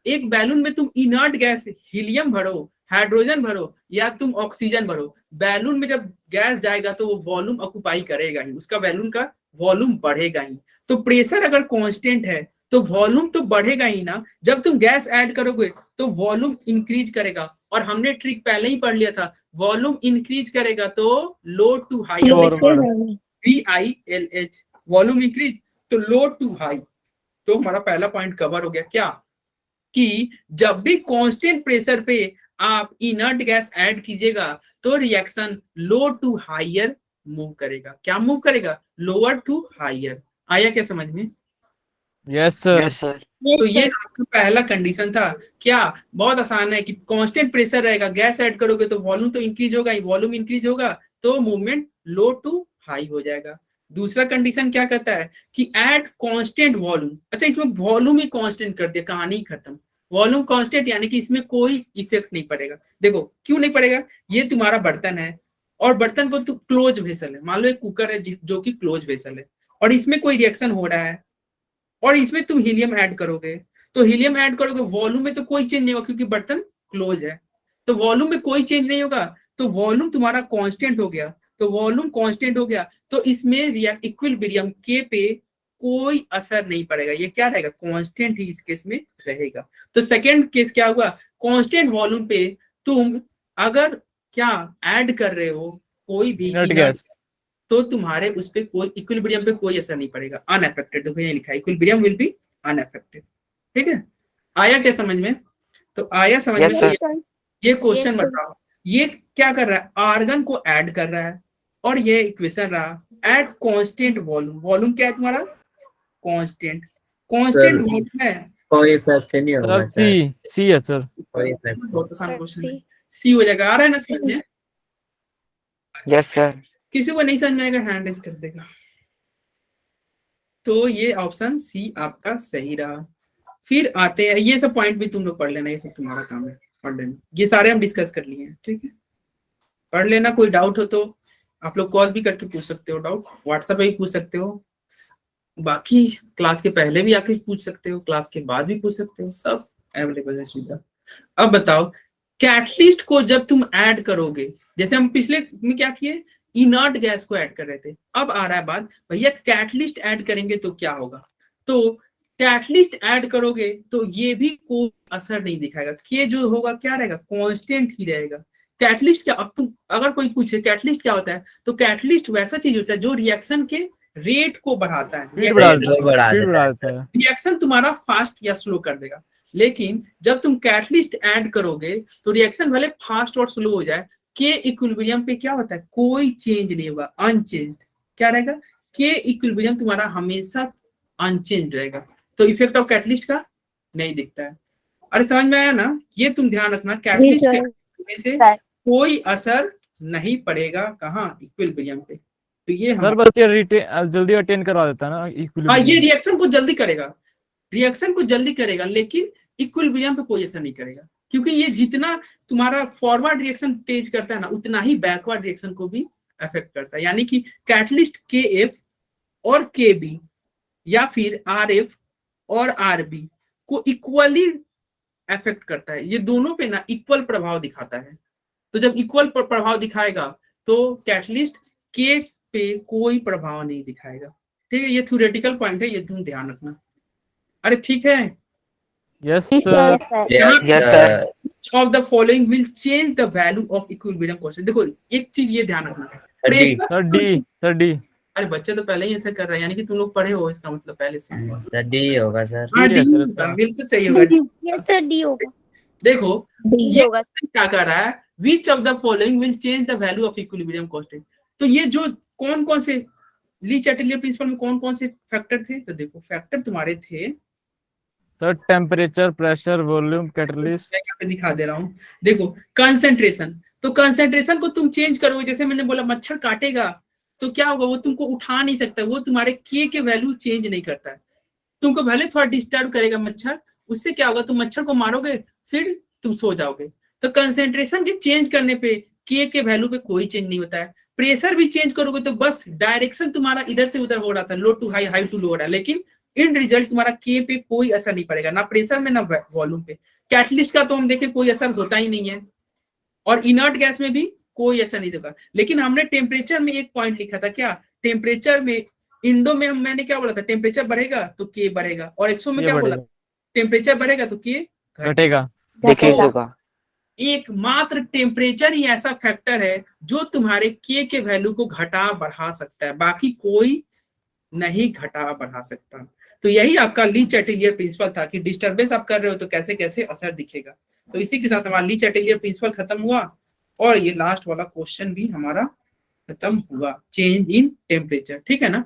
एक बैलून में तुम इनर्ट गैस हीलियम भरो, हाइड्रोजन भरो या तुम ऑक्सीजन भरो, बैलून में जब गैस जाएगा तो वो वॉल्यूम ऑक्युपाई करेगा ही, उसका बैलून का वॉल्यूम बढ़ेगा ही। तो प्रेशर अगर कांस्टेंट है तो वॉल्यूम तो बढ़ेगा ही ना। जब तुम गैस ऐड करोगे तो वॉल्यूम इंक्रीज करेगा, और हमने ट्रिक पहले ही पढ़ लिया था, वॉल्यूम इंक्रीज करेगा तो low to high,
Forward.
VILH, volume increase तो लो टू हाई। तो हमारा पहला पॉइंट कवर हो गया क्या, कि जब भी कांस्टेंट प्रेशर पे आप इनर्ट गैस ऐड कीजिएगा तो reaction low to higher move करेगा। क्या मूव करेगा? Lower to higher. आया क्या समझ में?
Yes, sir.
Yes, sir.
तो ये आपका पहला कंडीशन था। क्या बहुत आसान है कि कांस्टेंट प्रेशर रहेगा, गैस ऐड करोगे तो वॉल्यूम तो इंक्रीज होगा ही, वॉल्यूम इंक्रीज होगा तो मूवमेंट लो टू हाई हो जाएगा। दूसरा कंडीशन क्या कहता है कि एट कांस्टेंट वॉल्यूम। अच्छा, इसमें वॉल्यूम ही कांस्टेंट कर दिया, कहानी खत्म। वॉल्यूम कांस्टेंट यानी कि इसमें कोई इफेक्ट नहीं पड़ेगा। देखो क्यों नहीं पड़ेगा, ये तुम्हारा बर्तन है और बर्तन को क्लोज वेसल है, मान लो एक कुकर है जो कि क्लोज वेसल है, और इसमें कोई रिएक्शन हो रहा है और इसमें तुम हीलियम ऐड करोगे, तो हीलियम ऐड करोगे, वॉल्यूम में तो कोई चेंज नहीं होगा क्योंकि बर्तन क्लोज है, तो वॉल्यूम में कोई चेंज नहीं होगा, तो वॉल्यूम तुम्हारा कांस्टेंट हो गया। तो वॉल्यूम कांस्टेंट हो गया तो इसमें इक्विलिब्रियम के पे कोई असर नहीं पड़ेगा, ये क्या रहेगा, कांस्टेंट ही इस केस में रहेगा। तो सेकंड केस क्या हुआ, कांस्टेंट वॉल्यूम पे तुम अगर क्या ऐड कर रहे हो कोई भी
Inert
inert
gas.
तो तुम्हारे उस पे कोई इक्विलिब्रियम पे कोई असर नहीं पड़ेगा, अनअफेक्टेड। देखो ये लिखा है इक्विलिब्रियम विल बी अनअफेक्टेड। ठीक है, आया क्या समझ में? तो आया समझ
Yes,
में?
sir.
ये क्वेश्चन
Yes, sir.
बताओ, ये क्या कर रहा है, आर्गन को ऐड कर रहा है, और ये इक्वेशन रहा एट कांस्टेंट वॉल्यूम। वॉल्यूम क्या है तुम्हारा? कांस्टेंट। कांस्टेंट वॉल्यूम है,
कोई इफेक्ट नहीं
Sir,
होगा सर,
C है sir.
कोई इफेक्ट।
बहुत आसान क्वेश्चन है,
C.
सी हो जाएगा। आ रहा है ना समझ में?
Yes, sir.
किसी को नहीं समझ में आएगा हैंड रेज कर देगा। तो ये ऑप्शन सी आपका सही रहा। फिर आते हैं, ये सब पॉइंट भी तुम लोग पढ़ लेना, ये सब तुम्हारा काम है पढ़ लेना, ये सारे हम डिस्कस कर लिए हैं। ठीक है, पढ़ लेना। कोई डाउट हो तो आप लोग कॉल भी करके पूछ सकते हो, डाउट व्हाट्सएप पे भी पूछ सकते हो, बाकी क्लास के पहले भी आके पूछ सकते हो, क्लास के बाद भी पूछ सकते हो, सब अवेलेबल है सुविधा। अब बताओ, कैटलिस्ट को जब तुम ऐड करोगे, जैसे हम पिछले में क्या किए, इनर्ट गैस को ऐड कर रहे थे, अब आ रहा है बात, भैया कैटलिस्ट ऐड करेंगे तो क्या होगा। तो कैटलिस्ट ऐड करोगे तो ये भी कोई असर नहीं दिखाएगा, के जो होगा क्या रहेगा, कांस्टेंट ही रहेगा। कैटलिस्ट क्या, अब तुम अगर कोई पूछे कैटलिस्ट क्या होता है, तो कैटलिस्ट वैसा चीज होता है जो रिएक्शन के रेट को बढ़ाता है,
Speed बढ़ा
Speed
देता
बढ़ा
है. Speed
देता
बढ़ा
है।
देता है.
रिएक्शन तुम्हारा फास्ट या स्लो कर देगा। लेकिन जब तुम कैटलिस्ट ऐड करोगे तो रिएक्शन भले फास्ट और स्लो हो जाए, के इक्विलिब्रियम पे क्या होता है, कोई चेंज नहीं होगा, अनचेंज्ड। क्या रहेगा, के इक्विलिब्रियम तुम्हारा हमेशा अनचेंज रहेगा, तो इफेक्ट ऑफ कैटलिस्ट का नहीं दिखता है। अरे समझ में आया ना? ये तुम ध्यान रखना, कैटलिस्ट के होने से कोई असर नहीं पड़ेगा कहाँ, इक्विलिब्रियम पे। तो ये
सर बस ये जल्दी अटेन करवा देता है ना
हाँ, ये
इक्विलिब्रियम.
रिएक्शन को जल्दी करेगा, रिएक्शन को जल्दी करेगा, लेकिन इक्विलिब्रियम पे कोई असर नहीं करेगा, क्योंकि ये जितना तुम्हारा फॉरवर्ड रिएक्शन तेज करता है ना, उतना ही बैकवर्ड रिएक्शन को भी अफेक्ट करता है। यानी कि कैटलिस्ट के एफ और के बी या फिर आर एफ और आर बी को इक्वली अफेक्ट करता है, ये दोनों पे ना इक्वल प्रभाव दिखाता है। तो जब इक्वल प्रभाव दिखाएगा तो कैटलिस्ट के पे कोई प्रभाव नहीं दिखाएगा। ठीक है, ये थ्योरेटिकल पॉइंट है, ये तुम ध्यान रखना। अरे ठीक है,
yes sir.
Yes, sir.
Of the following will change the value of equilibrium constant. देखो एक चीज ये ध्यान रखना,
सर डी.
अरे बच्चे तो पहले ही ऐसा कर रहे हैं, यानी कि तुम लोग पढ़े हो, इसका मतलब पहले से।
सर डी होगा सर।
हाँ,
D
डी
है सर
होगा,
इसका.
बिल्कुल सही होगा।
यस सर, डी होगा।
देखो
डी
ये
होगा।
क्या कर रहा है, विच of the following will change the value of equilibrium constant. तो ये जो कौन कौन से ली चैटलियर प्रिंसिपल में कौन कौन से फैक्टर थे, तो देखो फैक्टर तुम्हारे थे
sir temperature, pressure, volume, catalyst.
मैं यहाँ पे दिखा दे रहा हूँ। देखो कंसंट्रेशन, तो कंसंट्रेशन को तुम चेंज करोगे, जैसे मैंने बोला मच्छर काटेगा तो क्या होगा, वो तुमको उठा नहीं सकता, वो तुम्हारे के वैल्यू चेंज नहीं करता है। तुमको भले थोड़ा डिस्टर्ब करेगा मच्छर, उससे क्या होगा, तुम मच्छर को मारोगे फिर तुम सो जाओगे। तो कंसंट्रेशन के चेंज करने पे के वैल्यू पे कोई चेंज नहीं होता है। प्रेशर भी चेंज करोगे तो बस डायरेक्शन तुम्हारा इधर से उधर हो रहा था, लो टू हाई, हाई टू लो हो रहा है, लेकिन इन रिजल्ट तुम्हारा के पे कोई असर नहीं पड़ेगा, ना प्रेशर में ना वॉल्यूम पे। कैटलिस्ट का तो हम देखे कोई असर होता ही नहीं है, और इनर्ट गैस में भी कोई असर नहीं होगा। लेकिन हमने टेम्परेचर में एक पॉइंट लिखा था, क्या टेम्परेचर में इंडो में मैंने क्या बोला था, टेम्परेचर बढ़ेगा तो के बढ़ेगा, और एक्सो में
ये
क्या बोला,
बढ़ेगा,
टेम्परेचर बढ़ेगा तो के
घटेगा।
डिक्रीज होगा।
एकमात्र टेम्परेचर ही ऐसा फैक्टर है जो तुम्हारे के वैल्यू को घटा बढ़ा सकता है, बाकी कोई नहीं घटा बढ़ा सकता। तो यही आपका ली चैटेलियर प्रिंसिपल था कि डिस्टरबेंस आप कर रहे हो तो कैसे कैसे असर दिखेगा। तो इसी के साथ हमारा ली चैटेलियर प्रिंसिपल खत्म हुआ, और ये लास्ट वाला क्वेश्चन भी हमारा खत्म हुआ, चेंज इन टेम्परेचर। ठीक है ना,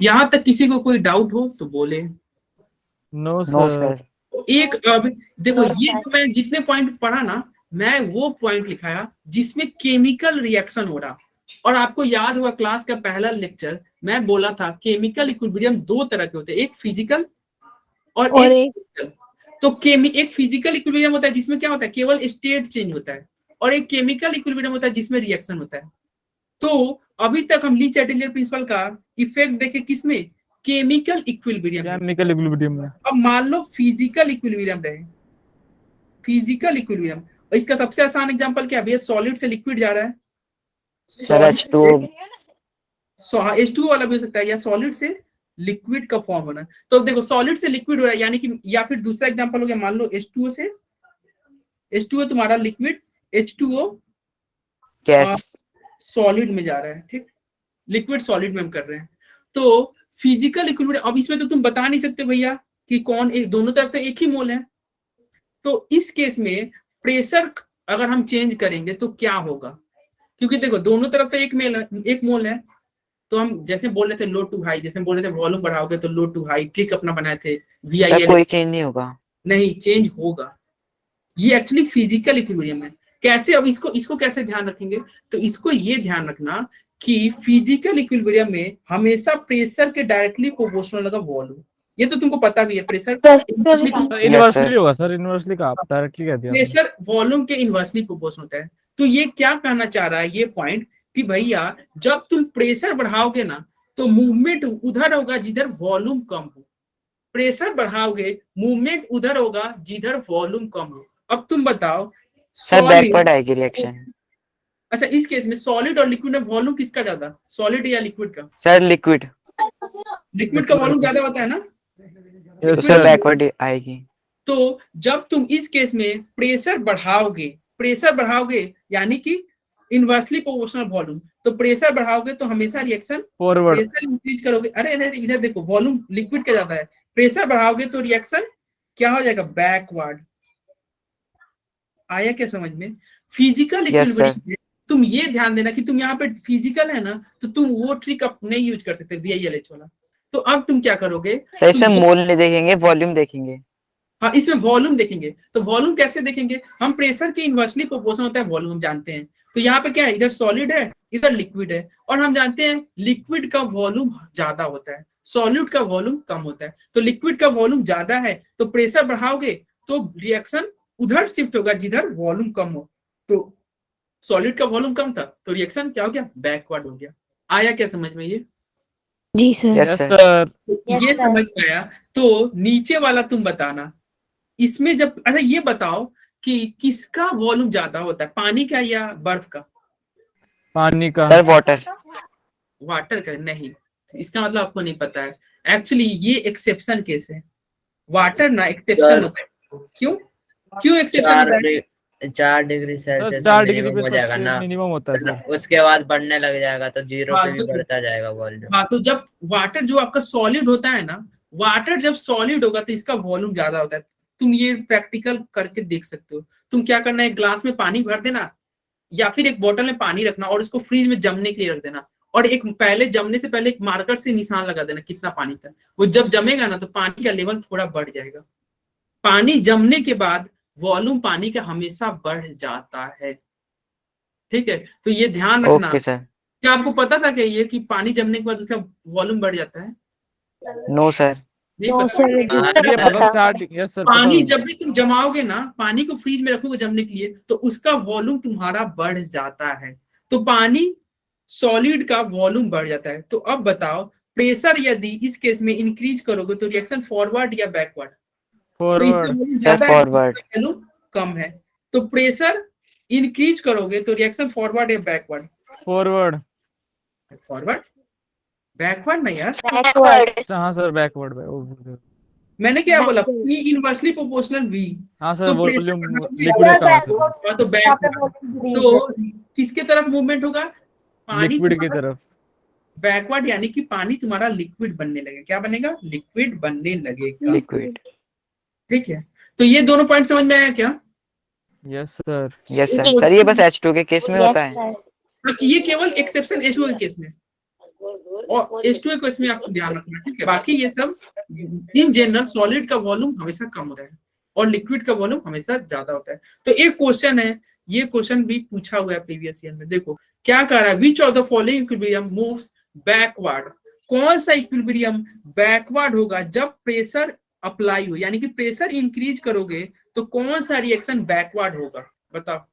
यहां तक किसी को कोई डाउट हो तो बोले।
No
no
sir.
सर।
एक अब देखो, ये तो मैं जितने पॉइंट पढ़ा ना, मैं वो पॉइंट लिखाया जिसमें केमिकल रिएक्शन हो रहा। और आपको याद होगा क्लास का पहला लेक्चर मैं बोला था केमिकल इक्विलिब्रियम दो तरह के होते हैं, एक फिजिकल और एक chemical। तो एक फिजिकल इक्विलिब्रियम होता है जिसमें क्या होता है, केवल स्टेट चेंज होता है, और एक केमिकल इक्विलिब्रियम होता है जिसमें रिएक्शन होता है। तो अभी तक हम ली चैटेलियर प्रिंसिपल का इफेक्ट देखे किसमें, केमिकल इक्विलिब्रियम में।
केमिकल इक्विलिब्रियम में।
अब मान लो फिजिकल इक्विलिब्रियम रहे, फिजिकल इक्विलिब्रियम, इसका सबसे आसान एग्जांपल क्या है भैया, सॉलिड से लिक्विड जा रहा है,
सर H2O।
H2O वाला भी हो सकता है, या सॉलिड से लिक्विड का फॉर्म होना। तो अब देखो सॉलिड से लिक्विड हो रहा है, यानी कि, या फिर दूसरा एग्जांपल हो गया, मान लो H2O से, H2O तुम्हारा लिक्विड, H2O
गैस।
सॉलिड में जा रहा है, ठीक, लिक्विड सॉलिड में हम कर रहे हैं। तो फिजिकल इक्विलिब्रियम, अब इसमें तो तुम बता नहीं सकते भैया कि कौन, एक दोनों तरफ तो एक ही मोल है। तो इस केस में प्रेशर अगर हम चेंज करेंगे तो क्या होगा, क्योंकि देखो दोनों तरफ तो एक मोल है। तो हम जैसे बोल रहे थे लो टू हाई, जैसे बोल रहे थे वॉल्यूम बढ़ाओगे तो लो टू हाई, ट्रिक अपना बनाए थे
सर
VIL,
कोई चेंज नहीं होगा।
नहीं चेंज होगा। ये एक्चुअली फिजिकल इक्विलिब्रियम है। कैसे, अब इसको कैसे ध्यान रखेंगे, तो इसको ये ध्यान रखना कि फिजिकल इक्विलिब्रियम में हमेशा प्रेशर के डायरेक्टली प्रोपोर्शनल होगा वॉल्यूम। ये तो तुमको पता भी है, pressure
sir
Yes,
inversely
sir।
होगा सर, इनवर्सली का आप डायरेक्टली कह दिया आपने।
प्रेशर वॉल्यूम के इनवर्सली प्रोपोर्शनल होता है। तो ये क्या कहना चाह रहा है ये पॉइंट, कि भैया जब तुम प्रेशर बढ़ाओगे ना तो मूवमेंट उधर होगा जिधर वॉल्यूम कम हो, प्रेशर बढ़ाओगे मूवमेंट उधर होगा जिधर वॉल्यूम कम हो। अब तुम बताओ
सर बैकवर्ड आएगी रिएक्शन।
अच्छा इस केस में सॉलिड और लिक्विड में वॉल्यूम किसका ज्यादा, सॉलिड या लिक्विड का?
Sir liquid.
लिक्विड का वॉल्यूम ज्यादा होता है ना,
Yes,
तो सर
sir।
बैकवर्ड आएगी।
तो जब तुम इस केस में प्रेशर बढ़ाओगे यानी कि इनवर्सली प्रोपोर्शनल वॉल्यूम, तो प्रेशर बढ़ाओगे तो हमेशा रिएक्शन
फॉरवर्ड।
प्रेशर इंक्रीज करोगे, अरे अरे इधर देखो वॉल्यूम लिक्विड का ज्यादा है, प्रेशर बढ़ाओगे तो रिएक्शन क्या हो जाएगा, बैकवर्ड। आया क्या समझ में? Physical
Yes, sir।
इक्विलिब्रियम तुम ये ध्यान देना कि तुम यहाँ पे फिजिकल है ना, तो तुम वो ट्रिक अब नहीं यूज कर सकते VILH वाला। तो अब तुम क्या करोगे,
सर इसमें
तुम
मोल नहीं देखेंगे, वॉल्यूम देखेंगे।
हाँ इसमें वॉल्यूम देखेंगे। तो वॉल्यूम कैसे देखेंगे, हम प्रेशर के इनवर्सली प्रोपोर्शनल होता है वॉल्यूम, हम जानते हैं। तो यहाँ पे क्या है, इधर सॉलिड है इधर लिक्विड है, और हम जानते हैं लिक्विड का वॉल्यूम ज्यादा होता है, सॉलिड का वॉल्यूम कम होता है। तो लिक्विड का वॉल्यूम ज्यादा है तो प्रेशर बढ़ाओगे तो रिएक्शन उधर शिफ्ट होगा जिधर वॉल्यूम कम हो। तो सॉलिड का वॉल्यूम कम था तो रिएक्शन क्या हो गया, बैकवर्ड हो गया। आया क्या समझ में ये?
जी sir.
Yes,
yes
sir।
Sir.
ये समझ में आया। तो नीचे वाला तुम बताना, इसमें जब, अच्छा ये बताओ कि किसका वॉल्यूम ज्यादा होता है, पानी का या बर्फ का?
पानी का।
Sir water.
वाटर का नहीं, इसका मतलब आपको नहीं पता है। एक्चुअली ये एक्सेप्शन केस है, वाटर ना एक्सेप्शन होता है। क्यों एक्सेप्शन होता है?
4 degree
sir
Celsius
4 degree
minimum
पे
हो जाएगा
सबसे
ना,
मिनिमम होता है सर।
उसके बाद बढ़ने लग जाएगा तो 0
हाँ,
पे भी बढ़ता जाएगा वॉल्यूम।
हाँ तो जब वाटर जो आपका सॉलिड होता है ना, वाटर जब सॉलिड होगा तो इसका वॉल्यूम ज्यादा होता है। तुम ये प्रैक्टिकल करके देख सकते हो। तुम क्या करना है, एक ग्लास में पानी भर देना या फिर एक बोतल में पानी रखना और उसको फ्रीज में जमने के लिए रख देना। और एक पहले जमने से पहले एक मार्कर से निशान लगा देना कितना पानी था। वो जब जमेगा ना तो पानी का लेवल थोड़ा बढ़ जाएगा। पानी जमने के बाद वॉल्यूम पानी का हमेशा बढ़ जाता है, ठीक है। तो ये ध्यान रखना।
Okay sir.
क्या आपको पता था कि ये कि पानी जमने के बाद उसका वॉल्यूम बढ़ जाता है?
No sir.
नहीं
No,
पता?
sir,
ये पता चार्ट, यस सर,
पानी
पता।
जब भी तुम जमाओगे ना, पानी को फ्रीज में रखोगे जमने के लिए, तो उसका वॉल्यूम तुम्हारा बढ़ जाता है। तो पानी सॉलिड का वॉल्यूम बढ़ जाता है। तो अब बताओ, प्रेशर यदि इस केस में इंक्रीज करोगे तो रिएक्शन फॉरवर्ड या बैकवर्ड? तो इसका
फॉरवर्ड।
वॉल्यूम
सर
ज्यादा है,
फॉरवर्ड।
वॉल्यूम कम है। तो प्रेशर इंक्रीज करोगे तो रिएक्शन फॉरवर्ड या बैकवर्ड?
फॉरवर्ड।
फॉरवर्ड, बैकवर्ड नहीं यार।
backward.
हाँ सर, बैकवर्ड।
मैंने क्या बोला? P inversely proportional V।
हाँ सर,
तो
वॉल्यूम
pressure
लिक्विड का
हाँ, तो बैकवर्ड। तो किसके तरफ मूवमेंट होगा? पानी
लिक्विड की
तुम्हारा
तरफ।
बैकवर्ड, यानी कि पानी तुम्हारा लिक्विड बनने लगेगा। क्या बनेगा? लिक्विड बनने लगेगा,
लिक्विड।
ठीक है। तो ये दोनों पॉइंट समझ में आया क्या?
Yes sir.
Yes sir. Sir ये बस H2 के केस में होता है।
हाँ, ये केवल एक्सेप्शन H2 के केस में और H2 के केस में आपको ध्यान रखना, ठीक है। बाकी ये सब इन जनरल सॉलिड का वॉल्यूम हमेशा कम होता है और लिक्विड का वॉल्यूम हमेशा ज्यादा होता है। तो एक क्वेश्चन है, ये क्वेश्चन भी पूछा हुआ है प्रीवियस ईयर में। देखो क्या कह रहा है, विच of the following equilibrium moves backward? कौन सा इक्विलिब्रियम बैकवर्ड होगा जब प्रेशर अप्लाई हो, यानी कि प्रेशर इंक्रीज करोगे तो कौन सा रिएक्शन बैकवर्ड होगा? बताओ।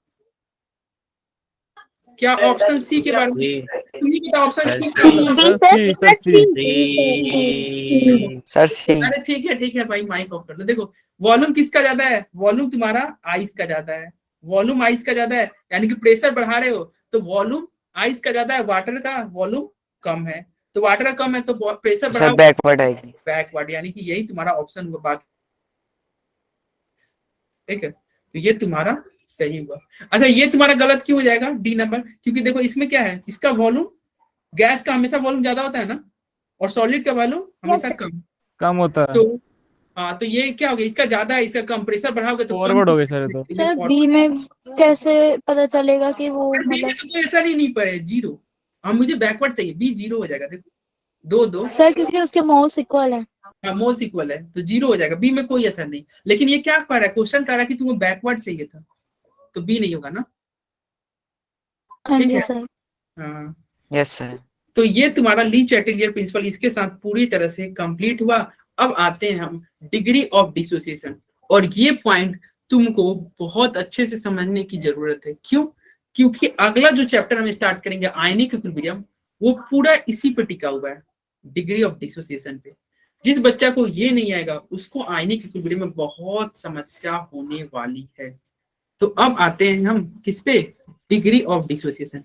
क्या ऑप्शन सी के बारे में तुम्हें पता? ऑप्शन सी
सर सी।
अरे ठीक है भाई, माइक ऑफ कर लो। देखो वॉल्यूम किसका ज्यादा है? वॉल्यूम तुम्हारा आइस का ज्यादा है। वॉल्यूम आइस का ज्यादा है, यानी कि प्रेशर बढ़ा रहे हो तो वॉल्यूम आइस का ज्यादा है, वाटर का वॉल्यूम कम है। तो वाटर कम है तो प्रेशर बढ़ा,
सर बैकवर्ड आएगी।
बैकवर्ड, यानी कि यही तुम्हारा ऑप्शन हुआ। बाकी ठीक है, तो ये तुम्हारा सही हुआ। अच्छा, ये तुम्हारा गलत क्यों हो जाएगा डी नंबर? क्योंकि देखो इसमें क्या है, इसका वॉल्यूम, गैस का हमेशा वॉल्यूम ज्यादा होता है ना, और सॉलिड का वॉल्यूम हमेशा
कम होता है।
तो हाँ, तो ये क्या हो गया, इसका ज्यादा है, इसका कम। प्रेशर बढ़ाओगे तो
फॉरवर्ड हो गए सर। तो
सर बी में कैसे पता चलेगा कि वो मतलब
कोई असर ही नहीं पड़े, जीरो। हाँ, मुझे बैकवर्ड चाहिए, बी जीरो हो जाएगा। देखो 2
सर क्योंकि उसके मोल्स इक्वल है।
मोल्स इक्वल है तो जीरो हो जाएगा, बी में कोई असर नहीं। लेकिन ये क्या कर रहा है, क्वेश्चन कर रहा है कि तुम्हें बैकवर्ड चाहिए था, तो बी नहीं होगा ना।
हाँ
ठीक
जी
है,
सर।
हाँ।
Yes sir.
तो ये तुम्हारा ली चैटेलियर प्रिंसिपल इसके साथ पूरी तरह से कंप्लीट हुआ। अब आते हैं हम डिग्री ऑफ डिसोसिएशन, और ये पॉइंट तुमको बहुत अच्छे से समझने की जरूरत है। क्यों? क्योंकि अगला जो चैप्टर हम स्टार्ट करेंगे आयनिक इक्विलिब्रियम, वो पूरा इसी पे टिका हुआ है, डिग्री ऑफ डिसोसिएशन पे। जिस बच्चा को ये नहीं आएगा उसको आयनिक इक्विलिब्रियम में बहुत समस्या होने वाली है। तो अब आते हैं हम किस पे, डिग्री ऑफ डिसोसिएशन।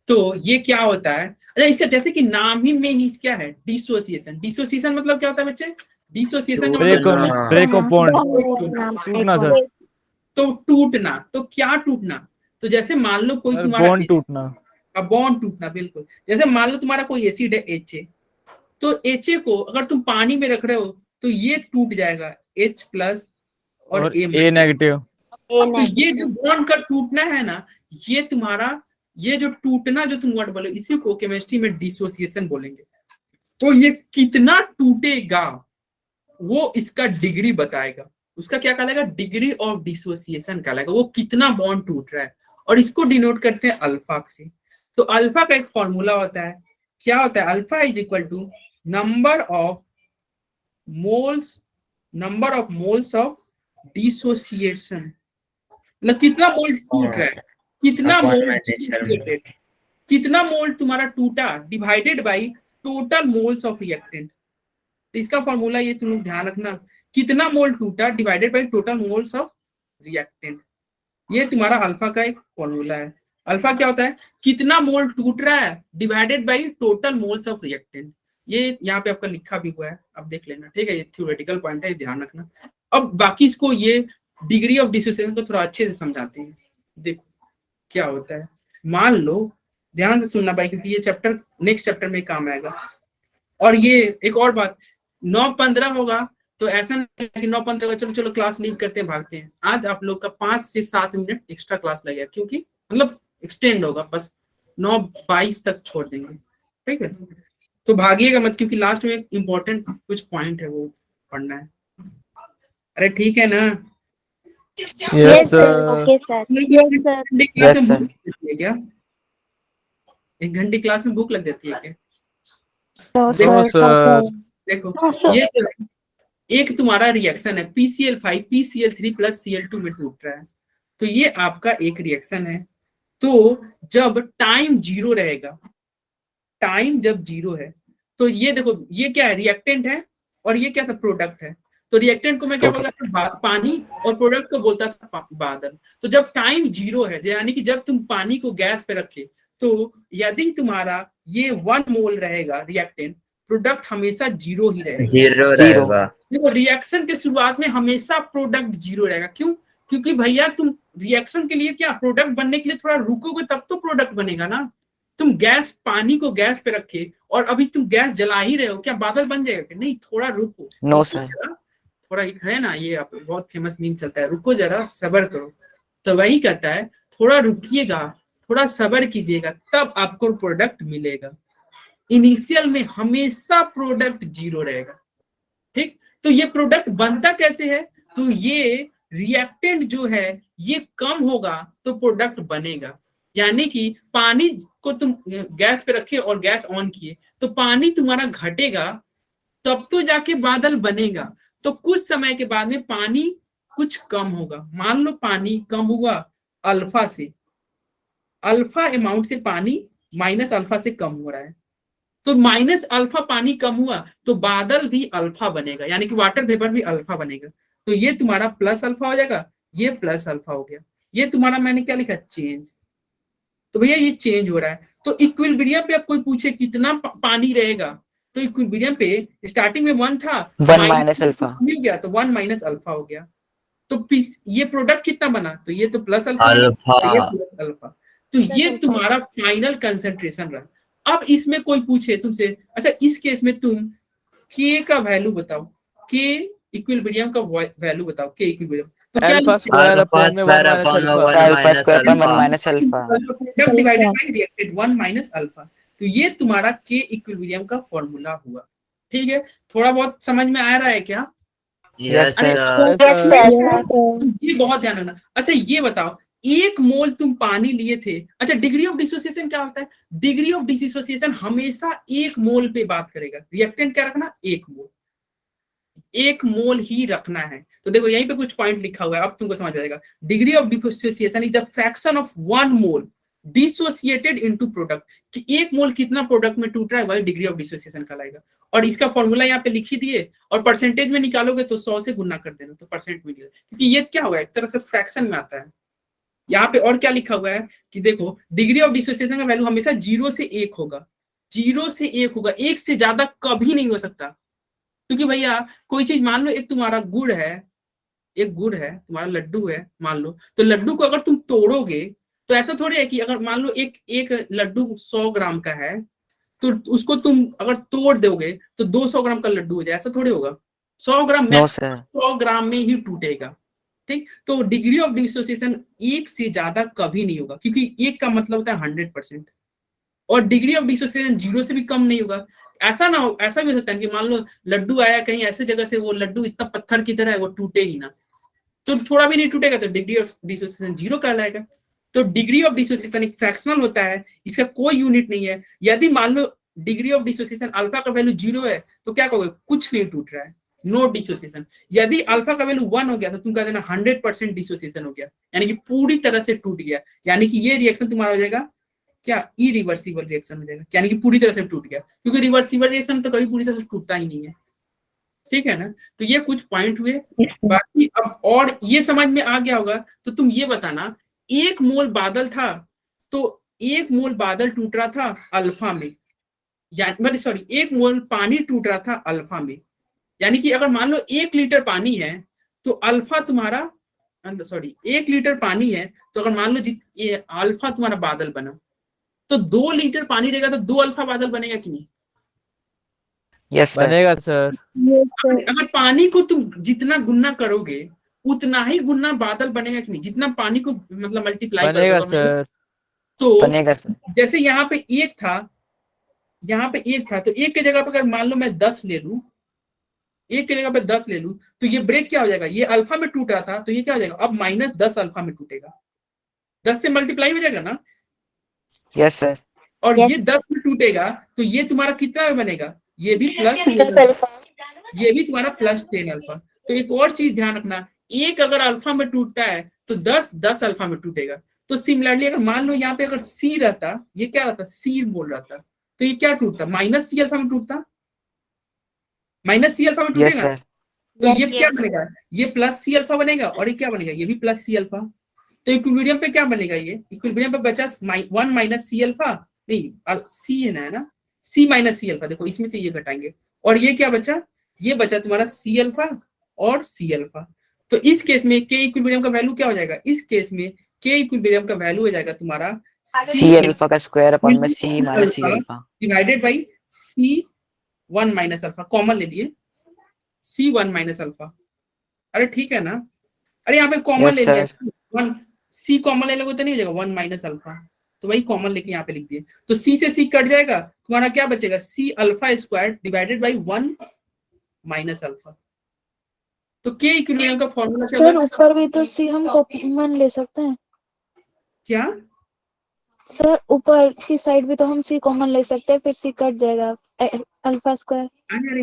तो ये क्या होता है, अच्छा इसका जैसे कि नाम ही में ही क्या है, डिसोसिएशन। डिसोसिएशन मतलब क्या होता है बच्चे? डिसोसिएशन का मतलब
ब्रेक ऑफ बॉन्ड, टूटना सर।
तो टूटना, तो क्या टूटना? तो जैसे मान लो कोई तुम्हारा
बॉन्ड टूटना।
बॉन्ड टूटना, बिल्कुल। जैसे मान लो तुम्हारा कोई एसिड है HA, तो HA को अगर तुम पानी में रख रहे हो तो ये टूट जाएगा, H+ और
A नेगेटिव।
तो ये जो बॉन्ड का टूटना है ना, ये तुम्हारा, ये जो टूटना जो तुम वर्ड बोले, इसी को केमिस्ट्री में डिसोसिएशन बोलेंगे। तो ये कितना टूटेगा वो इसका डिग्री बताएगा। उसका क्या कहलाएगा? डिग्री ऑफ डिसोसिएशन कहलाएगा। वो कितना बॉन्ड टूट रहा है, और इसको डिनोट करते हैं अल्फा से। तो अल्फा का एक फॉर्मूला होता है, क्या होता है? Alpha is equal to number of moles of dissociation. मतलब कितना मोल टूट रहा है, कितना मोल, कितना मोल तुम्हारा टूटा divided by total moles of reactant. तो इसका फॉर्मूला ये तुम लोग ध्यान रखना, कितना मोल टूटा divided by total moles of reactant. ये तुम्हारा अल्फा का एक फॉर्मूला है। अल्फा क्या होता है? कितना मोल टूट रहा है divided by total moles of reactant. ये यहाँ पे आपका लिखा भी हुआ है, अब देख लेना, ठीक है। ये थ्योरेटिकल पॉइंट है, ध्यान रखना। अब बाकी इसको ये डिग्री ऑफ डिसोसिएशन को थोड़ा अच्छे से समझाते हैं। देखो क्या होता है, मान लो, ध्यान से सुनना भाई, क्योंकि ये चैप्टर नेक्स्ट चैप्टर में काम आएगा। और ये एक और बात, 9:15 होगा तो ऐसा नहीं कि 9:15 चलो क्लास लीव करते हैं भागते हैं। आज आप लोग का 5 से 7 मिनट एक्स्ट्रा क्लास लगेगा, क्योंकि मतलब एक्सटेंड होगा, बस 9:22 तक छोड़ देंगे, ठीक है, तो भागिएगा मत, क्योंकि लास्ट में एक इम्पोर्टेंट कुछ पॉइंट है वो पढ़ना है। अरे ठीक है ना?
Yes sir.
Okay sir.
एक घंटे क्लास
Yes,
में
sir.
भूख लग जाती है क्या? 1 घंटे क्लास में भूख लग जाती है क्या?
No sir.
देखो ये जो है, एक तुम्हारा रिएक्शन है PCl5 PCl3 प्लस Cl2 में टूट रहा है, तो ये आपका एक रिएक्शन है। तो जब टाइम 0 रहेगा, टाइम जब 0 है, तो ये देखो ये क्या है, रिएक्टेंट है, और ये क्या था, प्रोडक्ट है। तो रिएक्टेंट को मैं क्या बोलता था, पानी, और प्रोडक्ट को बोलता था बादल। तो जब टाइम 0 है, यानी कि जब तुम पानी को गैस पे रखे, तो यदि तुम्हारा ये 1 मोल रहेगा रिएक्टेंट, प्रोडक्ट हमेशा 0 ही रहेगा।
0 रहेगा।
देखो रिएक्शन के शुरुआत में हमेशा प्रोडक्ट 0 रहेगा। क्यों? क्योंकि भैया तुम रिएक्शन के लिए क्या, प्रोडक्ट बनने के लिए थोड़ा रुकोगे तब तो प्रोडक्ट बनेगा ना। तुम गैस, पानी को गैस पे रखे और अभी तुम गैस जला ही रहे हो, क्या बादल बन जाएगा क्या? नहीं, थोड़ा रुको।
नो
रुको
सर।
जरा, थोड़ा एक है ना, ये आप बहुत फेमस मीम चलता है, रुको जरा सब्र करो। तो वही कहता है, थोड़ा रुकिएगा, थोड़ा सब्र कीजिएगा, तब आपको प्रोडक्ट मिलेगा। इनिशियल में हमेशा प्रोडक्ट 0 रहेगा। ठीक, तो ये प्रोडक्ट बनता कैसे है? तो ये रिएक्टेंट जो है ये कम होगा तो प्रोडक्ट बनेगा। यानी कि पानी को तुम गैस पे रखे और गैस ऑन किए, तो पानी तुम्हारा घटेगा, तब तो जाके बादल बनेगा। तो कुछ समय के बाद में पानी कुछ कम होगा। मान लो पानी कम हुआ अल्फा से, अल्फा अमाउंट से पानी माइनस अल्फा से कम हो रहा है, तो माइनस अल्फा पानी कम हुआ तो बादल भी अल्फा बनेगा, यानी कि वाटर वेपर भी अल्फा बनेगा। तो ये तुम्हारा प्लस अल्फा हो जाएगा, ये प्लस अल्फा हो गया। ये तुम्हारा, मैंने क्या लिखा, चेंज। तो भैया ये चेंज हो रहा है। तो इक्विलिब्रियम पे अब कोई पूछे कितना पानी रहेगा, तो इक्विलिब्रियम पे स्टार्टिंग में 1 था,
1 माइनस अल्फा।
मिल गया तो 1 माइनस अल्फा हो गया। तो ये प्रोडक्ट कितना बना, तो ये तो प्लस अल्फा,
अल्फा।
ये प्लस अल्फा। तो ये तुम्हारा फाइनल कंसंट्रेशन रहा। अब इसमें कोई पूछे तुमसे, अच्छा इस केस में तुम के का वैल्यू बताओ, के इक्विलिब्रियम का वैल्यू बताओ, के इक्विलिब्रियम। तो क्या
अल्फा
लिखते
स्क्वायर
अल्फा
अपॉन में 1
स्क्वायर
माइनस
अपॉन में
alpha.
1
alpha
minus
square upon 1
alpha.
Minus alpha.
Product divided by reacted 1 minus alpha. तो ये तुम्हारा के इक्विलिब्रियम का फॉर्मूला हुआ। ठीक है, थोड़ा बहुत समझ में आ रहा है क्या?
Yes
Yes, sir.
सर।
ये बहुत ध्यान रखना। अच्छा ये बताओ, 1 मोल तुम पानी लिए थे, अच्छा डिग्री ऑफ डिसोसिएशन क्या होता है? डिग्री ऑफ डिसोसिएशन हमेशा 1 मोल पे बात करेगा। रिएक्टेंट क्या रखना, 1 मोल, 1 मोल ही रखना है। तो देखो यहीं पे कुछ पॉइंट लिखा हुआ है, अब तुमको समझ आ जाएगा। Degree of dissociation is the fraction of 1 mole dissociated into product, कि 1 मोल कितना प्रोडक्ट में टूट रहा है, वही डिग्री ऑफ डिसोसिएशन कहलाएगा। और इसका फॉर्मूला यहाँ पे लिख ही दिए, और परसेंटेज में निकालोगे तो 100 से गुना कर देना, तो परसेंट में निकलेगा, क्योंकि ये क्या होगा, एक तरह से फ्रैक्शन में आता है। यहाँ पे और क्या लिखा हुआ है कि देखो डिग्री ऑफ डिसोसिएशन का वैल्यू हमेशा 0 से 1 होगा, 0 से 1 होगा, 1 से ज्यादा कभी नहीं हो सकता। क्योंकि भैया कोई चीज, मान लो एक तुम्हारा गुड़ है, एक गुड़ है, तुम्हारा लड्डू है मान लो, तो लड्डू को अगर तुम तोड़ोगे तो ऐसा थोड़ी है कि अगर मान लो एक लड्डू 100 ग्राम का है, तो उसको तुम अगर तोड़ दोगे तो 200 ग्राम का लड्डू हो जाए, ऐसा थोड़ी होगा। 100 ग्राम
नो
मैक्स
सर।
100 ग्राम में ही टूटेगा। ठीक, तो डिग्री ऑफ डिसोसिएशन 1 से ज्यादा कभी नहीं होगा, क्योंकि 1 का मतलब होता है 100%, और डिग्री ऑफ डिसोसिएशन 0 से भी कम नहीं होगा। ऐसा ना हो, ऐसा भी हो सकता है कि मान लो लड्डू आया कहीं ऐसे जगह से, वो लड्डू इतना पत्थर की तरह है, वो टूटे ही ना, तो थोड़ा भी नहीं टूटेगा, तो डिग्री ऑफ डिसोसिएशन 0 कहलाएगा। तो डिग्री ऑफ डिसोसिएशन एक फ्रैक्शनल होता है, इसका कोई यूनिट नहीं है। यदि मान लो डिग्री ऑफ डिसोसिएशन अल्फा का वैल्यू 0 है, तो क्या कहोगे, कुछ नहीं टूट रहा है, नो डिसोसिएशन। यदि अल्फा का वैल्यू 1 हो गया तो तुम कह देना 100% डिसोसिएशन हो गया, यानी कि पूरी तरह से टूट गया। यानी कि ये रिएक्शन तुम्हारा हो जाएगा क्या, इरिवर्सिबल रिएक्शन हो जाएगा, यानी कि पूरी तरह से टूट गया, क्योंकि रिवर्सिबल रिएक्शन तो कभी पूरी तरह से टूटता ही नहीं है। ठीक है ना, तो ये कुछ पॉइंट हुए। बाकी अब और ये समझ में आ गया होगा, तो तुम ये बताना, 1 मोल बादल था, तो 1 मोल बादल टूट रहा था अल्फा में, यानी सॉरी 1 मोल पानी टूट रहा था अल्फा में, यानी कि अगर मान लो 1 लीटर पानी है तो अल्फा तुम्हारा, सॉरी 1 लीटर पानी है, तो अगर मान लो ये अल्फा तुम्हारा बादल बना, तो 2 लीटर पानी रहेगा तो 2 अल्फा बादल बनेगा कि नहीं?
Yes sir.
बनेगा सर।
अगर पानी को तुम जितना गुना करोगे उतना ही गुना बादल बनेगा कि नहीं? जितना पानी को मतलब मल्टीप्लाई
बनेगा
करोगे
सर।
तो
बनेगा सर।
जैसे यहाँ पे 1 था, यहाँ पे 1 था, तो 1 की जगह पे अगर मान लो मैं 10 ले लूं, 1 की जगह पे 10 ले लूं, तो ये ब्रेक क्या हो जाएगा, ये अल्फा में टूट रहा था तो ये क्या हो जाएगा, अब -10 अल्फा में टूटेगा, 10 से मल्टीप्लाई हो जाएगा ना,
Yes, sir.
और
Yes.
ये 10 में टूटेगा तो ये तुम्हारा कितना में बनेगा, ये भी प्लस 10
10 अल्फा।
ये भी तुम्हारा +10 अल्फा। तो एक और चीज ध्यान रखना, एक अगर अल्फा में टूटता है तो 10 अल्फा में टूटेगा। तो सिमिलरली अगर मान लो यहाँ पे अगर सी रहता, ये क्या रहता, सी बोल रहा था, तो ये क्या टूटता, -C अल्फा में टूटता, -C अल्फा में
Yes,
टूटेगा,
sir.
तो ये
Yes.
क्या बनेगा, ये +C अल्फा बनेगा, और ये क्या बनेगा, ये भी +C अल्फा। तो इक्विलिब्रियम पे क्या बनेगा, ये इक्विलिब्रियम पे बचा 1 - C अल्फा, नहीं C है ना, C - C अल्फा, देखो इसमें से ये घटाएंगे, और ये क्या बचा, ये बचा तुम्हारा C अल्फा और C अल्फा। तो इस केस में के इक्विलिब्रियम का वैल्यू क्या हो जाएगा, इस केस में के इक्विलिब्रियम का वैल्यू हो जाएगा तुम्हारा
C alpha का स्क्वायर अपॉन में C minus C alpha.
Divided by C1 - alpha, common ले लिए C1 - अल्फा। अरे ठीक है ना, अरे यहाँ पे कॉमन
Yes,
ले लिया,
sir.
1 C कॉमन ले लोगे तो नहीं हो जाएगा 1 - अल्फा, तो वही कॉमन लेके यहाँ पे लिख दिए, तो C से C कट जाएगा, तुम्हारा क्या बचेगा, C alpha square divided by 1 - alpha. तो के इक्विलिब्रियम का फॉर्मूला क्या
सर
होगा,
ऊपर भी तो सी हम कॉमन ले सकते हैं।
क्या,
सर ऊपर की साइड भी तो हम सी कॉमन ले सकते हैं, फिर सी कट जाएगा, अल्फा स्क्वायर।
अरे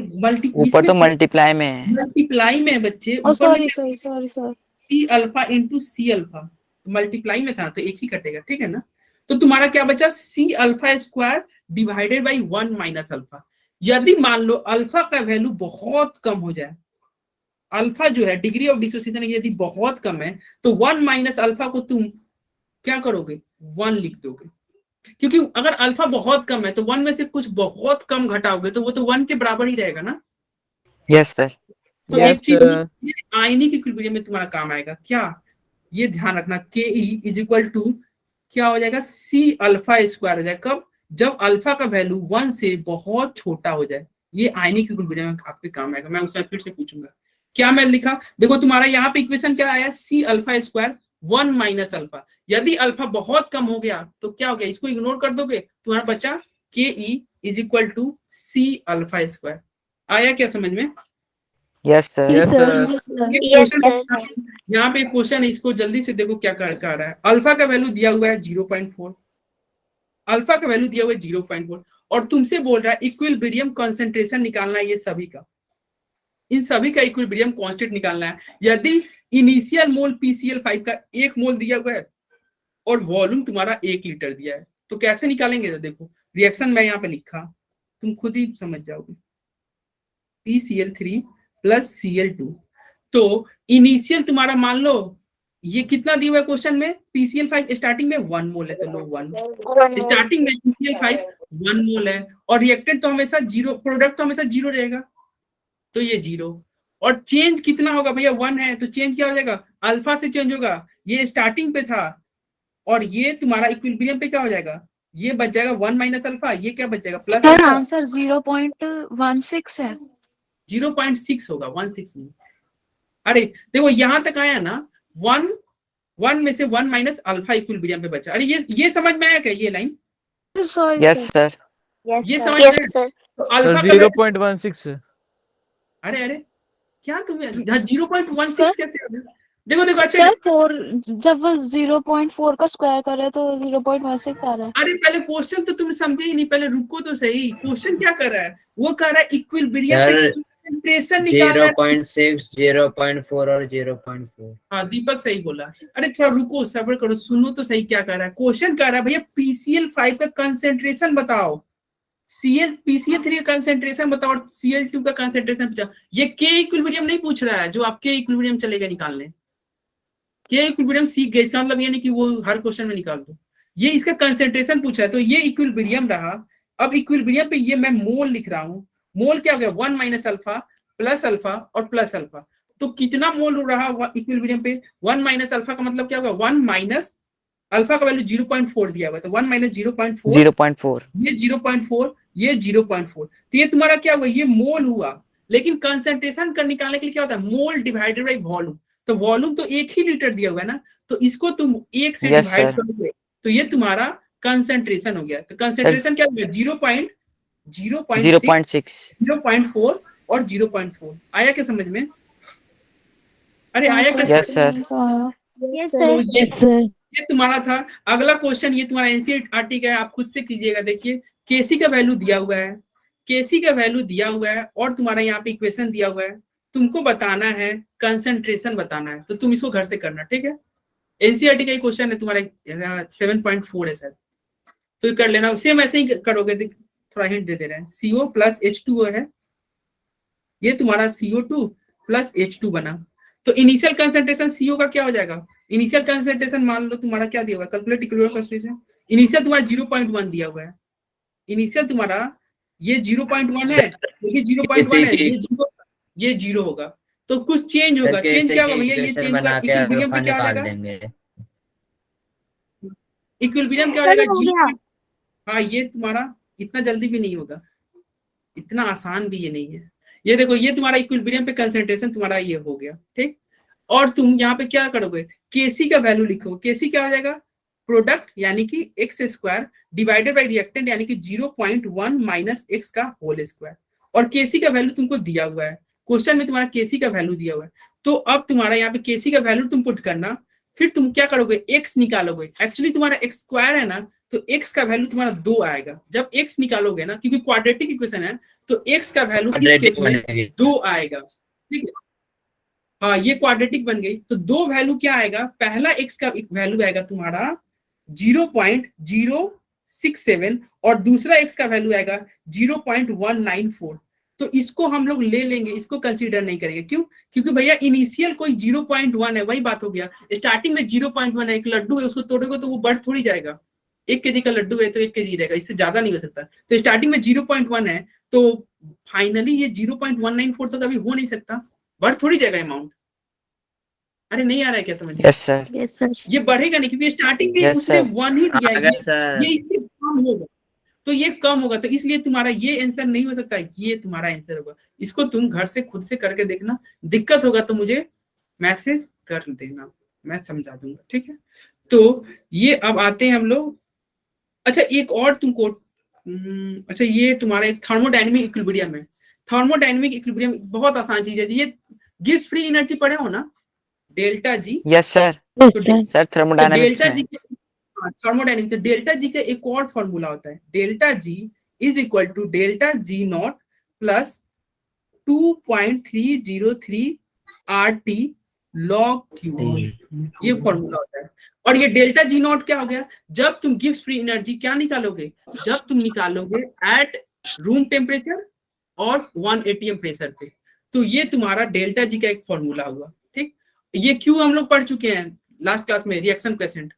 ऊपर तो मल्टीप्लाई में है.
मल्टीप्लाई में है बच्चे,
ओ
ऊपर में
sorry sir.
C alpha into C alpha, multiply में था तो एक ही कटेगा, ठीक है ना। तो तुम्हारा क्या बचा, C alpha square divided by 1 - alpha. यदि मान लो अल्फा का वैल्यू बहुत कम हो जाए, अल्फा जो है डिग्री ऑफ डिसोसिएशन यदि बहुत कम है, तो 1 - अल्फा को तुम क्या करोगे, 1 लिख दोगे, क्योंकि अगर अल्फा बहुत कम है तो 1 में से कुछ बहुत कम घटाओगे तो वो तो 1 के बराबर ही रहेगा ना।
Yes, sir.
तो
Yes,
एक चीज
sir.
आयनिक इक्विलिब्रियम में तुम्हारा काम आएगा क्या, ये ध्यान रखना, के इज इक्वल टू क्या हो जाएगा, C अल्फा स्क्वायर हो जाएगा, कब, जब अल्फा का वैल्यू 1 से बहुत छोटा हो जाए, ये आयनिक इक्विलिब्रियम में आपके काम आएगा। मैं उससे फिर से पूछूंगा क्या मैं लिखा, देखो तुम्हारा यहाँ पे इक्वेशन क्या आया, C अल्फा स्क्वायर 1 - अल्फा, यदि अल्फा बहुत कम हो गया तो क्या हो गया, इसको इग्नोर कर दोगे, तुम्हारा बचा K is equal to C alpha square. आया क्या समझ में,
Yes, sir.
Yes, sir.
यहाँ पे क्वेश्चन है, इसको जल्दी से देखो क्या कर रहा है। अल्फा का वैल्यू दिया हुआ है 0.4, अल्फा का वैल्यू दिया हुआ है 0.4, और तुमसे बोल रहा है इक्विलिब्रियम कंसंट्रेशन निकालना है, ये सभी का, इन सभी का इक्विलिब्रियम कांस्टेंट निकालना है। यदि इनिशियल मोल PCl5 का 1 मोल दिया हुआ है और वॉल्यूम तुम्हारा 1 लीटर दिया है, तो कैसे निकालेंगे, तो देखो रिएक्शन मैं यहाँ पे लिखा, तुम खुद ही समझ जाओगे, PCl3 + Cl2, तो इनिशियल तुम्हारा मान लो ये कितना दिया हुआ है क्वेश्चन में, PCl5 स्टार्टिंग में 1 मोल है, तो लो 1 स्टार्टिंग में PCl5 1 मोल है, और रिएक्टेंट तो हमेशा 0, प्रोडक्ट तो हमेशा 0 रहेगा, तो ये 0, और चेंज कितना होगा भैया, 1 है, तो चेंज क्या हो जाएगा, अल्फा से चेंज होगा, ये स्टार्टिंग पे था, और ये तुम्हारा इक्विलिब्रियम पे क्या हो जाएगा, ये बच जाएगा 1 - अल्फा, ये क्या बच जाएगा प्लस
सर आंसर 0.16 है।
0.6 होगा, 16 नहीं। अरे देखो यहां तक आया ना, 1 में से 1 - अल्फा इक्विलिब्रियम पे बचा। अरे ये समझ में आया क्या, ये लाइन,
सॉरी
Yes, sir.
ये समझ में आया, तो अल्फा का
0.16 है.
अरे क्या तुम्हें 0.16 कैसे आ गया? देखो अच्छा,
सर 4 जब 0.4 का स्क्वायर करे तो 0.16 आ रहा है।
अरे पहले क्वेश्चन तो तुम समझे ही नहीं, पहले रुको तो सही, क्वेश्चन क्या कर रहा है, वो कह रहा है इक्विलिब्रियम पे कंसंट्रेशन निकालना है।
0.6, 0.4 और 0.4।
हाँ दीपक सही बोला, अरे थोड़ा रुको सब्र करो, सुनो तो सही क्या कर रहा है, क्वेश्चन कह रहा है भैया PCl5 का कंसंट्रेशन बताओ, PCl3 का कंसंट्रेशन बताओ और Cl2 का कंसंट्रेशन बताओ। ये के इक्विलिब्रियम नहीं पूछ रहा है, जो आप के इक्विलिब्रियम चलेगा निकालने, के इक्विलिब्रियम सीख गए, इसका मतलब ये नहीं कि वो हर क्वेश्चन में निकाल दो, ये इसका कंसंट्रेशन पूछा है, तो ये इक्विलिब्रियम रहा। अब इक्विलिब्रियम पे ये मैं मोल लिख रहा हूँ, मोल क्या हो गया, 1 - अल्फा प्लस अल्फा और प्लस अल्फा, तो कितना मोल रहा इक्विलिब्रियम पे, 1 - अल्फा का मतलब क्या होगा, 1 - अल्फा का वैल्यू 0.4 दिया हुआ, तो 1 - 0.4,
0.4.
ये 0.4, ये 0.4, तो ये तुम्हारा क्या हुआ, ये मोल हुआ। लेकिन कंसंट्रेशन का निकालने के लिए क्या होता है, मोल डिवाइडेड बाई वॉल्यूम, तो वॉल्यूम तो 1 ही लीटर दिया हुआ है ना, तो इसको तुम 1 से
Yes,
डिवाइड
sir.
करोगे तो ये तुम्हारा कंसंट्रेशन हो गया। तो कंसंट्रेशन क्या हो गया, 0.6,
0.6
0.4 और 0.4 आया क्या समझ में? अरे आया क्या
यस
समझ में?
सर
Yes,
तो
sir.
ये तुम्हारा था। अगला क्वेश्चन ये तुम्हारा एनसीईआरटी का है, आप खुद से कीजिएगा। देखिए केसी का वैल्यू दिया हुआ है, केसी का वैल्यू दिया हुआ है और तुम्हारा यहाँ पे इक्वेशन दिया हुआ है, तुमको बताना है कंसंट्रेशन बताना है, तो तुम इसको घर से करना, ठीक है। एनसीईआरटी का ही क्वेश्चन है तुम्हारा 7.4 है सर, तो ये कर लेना। सेम ऐसे ही करोगे, थोड़ा हिंट दे रहे हैं। CO प्लस H2O है, ये तुम्हारा CO2 प्लस H2 बना, तो इनिशियल कंसंट्रेशन CO का क्या हो जाएगा? इनिशियल कंसंट्रेशन मान लो तुम्हारा क्या दिया हुआ है, कैलकुलेट इक्विलिब्रियम कंसंट्रेशन। इनिशियल तुम्हारा 0.1 दिया हुआ है, इनिशियल तुम्हारा ये 0.1 है, ये 0.1 है, ये 0 होगा, तो कुछ चेंज होगा। चेंज क्या होगा भैया? ये चेंज होगा, इक्विलिब्रियम पे क्या हो जाएगा? इक्विलिब्रियम क्या हो जाएगा? 0। हाँ ये तुम्हारा इतना जल्दी भी नहीं होगा, इतना आसान भी ये नहीं है। ये देखो ये तुम्हारा इक्विलिब्रियम पे कंसंट्रेशन तुम्हारा ये हो गया, ठीक। और तुम यहाँ पे क्या करोगे? केसी का वैल्यू लिखो। केसी क्या हो जाएगा? प्रोडक्ट यानी कि x square divided by reactant यानी कि 0.1 माइनस एक्स का होल स्क्वायर। और केसी का वैल्यू तुमको दिया हुआ है, क्वेश्चन में तुम्हारा केसी का वैल्यू दिया हुआ है, तो अब तुम्हारा यहाँ पे केसी का वैल्यू तुम पुट करना, फिर तुम क्या करोगे? एक्स निकालोगे। एक्चुअली तुम्हारा एक्स स्क्वायर है ना, तो x का वैल्यू तुम्हारा 2 आएगा। जब x निकालोगे ना, क्योंकि क्वाड्रेटिक इक्वेशन है, तो x का वैल्यू इस केस में 2 आएगा, ठीक है। हाँ ये क्वाड्रेटिक बन गई, तो 2 वैल्यू क्या आएगा? पहला x का वैल्यू आएगा तुम्हारा 0.067 और दूसरा x का वैल्यू आएगा 0.194। तो इसको हम लोग ले लेंगे, इसको कंसीडर नहीं करेंगे। क्यों? क्योंकि भैया इनिशियल कोई 0.1 है, वही बात हो गया। स्टार्टिंग में 0.1 है, एक लड्डू है, उसको तोड़ोगे तो वो बढ़ थोड़ी जाएगा। 1 kg का लड्डू है तो 1 kg रहेगा, इससे ज्यादा नहीं हो सकता। तो स्टार्टिंग में 0.1 है, तो फाइनली ये 0.194 तो कभी हो नहीं सकता, बढ़ थोड़ी जाएगा अमाउंट। अरे नहीं आ रहा है क्या समझ में?
Yes sir
Yes, sir.
ये बढ़ेगा नहीं, क्योंकि स्टार्टिंग में
Yes,
उसने
sir.
1 ही दिया है,
सर
ये इससे कम होगा, तो ये कम होगा, तो इसलिए तुम्हारा ये आंसर नहीं हो सकता, ये तुम्हारा आंसर होगा। इसको तुम घर से खुद से करके देखना, दिक्कत होगा तो मुझे मैसेज कर देना, मैं समझा दूंगा, ठीक है। तो ये अब आते हैं हम लोग। अच्छा एक और तुमको अच्छा ये तुम्हारा एक थर्मोडायनेमिक इक्विलिब्रियम है। थर्मोडायनेमिक इक्विलिब्रियम बहुत आसान चीज है, ये गिब्स फ्री एनर्जी पढ़े हो ना, डेल्टा जी।
यस सर
तो
सर थर्मोडायनामिक्स
डेल्टा
में
जी के थर्मोडायनेमिक, तो डेल्टा जी का एक और फॉर्मूला होता है, delta G is equal to delta G not plus 2.303 RT log Q, ये फॉर्मूला होता है। और ये डेल्टा जी नॉट क्या हो गया? जब तुम गिब्स फ्री एनर्जी क्या निकालोगे? जब तुम निकालोगे एट रूम टेम्परेचर और 1 atm प्रेशर पे, तो ये तुम्हारा डेल्टा जी का एक फॉर्मूला हुआ, ठीक। ये क्यू हम लोग पढ़ चुके हैं लास्ट क्लास में, रिएक्शन कोएफिशिएंट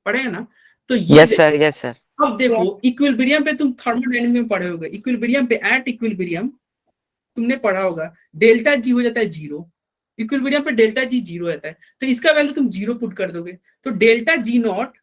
पढ़े हैं ना। तो ये
यस सर यस सर
अब देखो इक्विलिब्रियम पे तुम थर्मोडायनेमिक में पढ़े होगे, इक्विलिब्रियम पे एट इक्विलिब्रियम तुमने पढ़ा होगा, डेल्टा जी हो जाता है 0, इक्विलिब्रियम पे डेल्टा जी 0 रहता है, तो इसका वैल्यू तुम 0 पुट कर दोगे, तो डेल्टा जी नॉट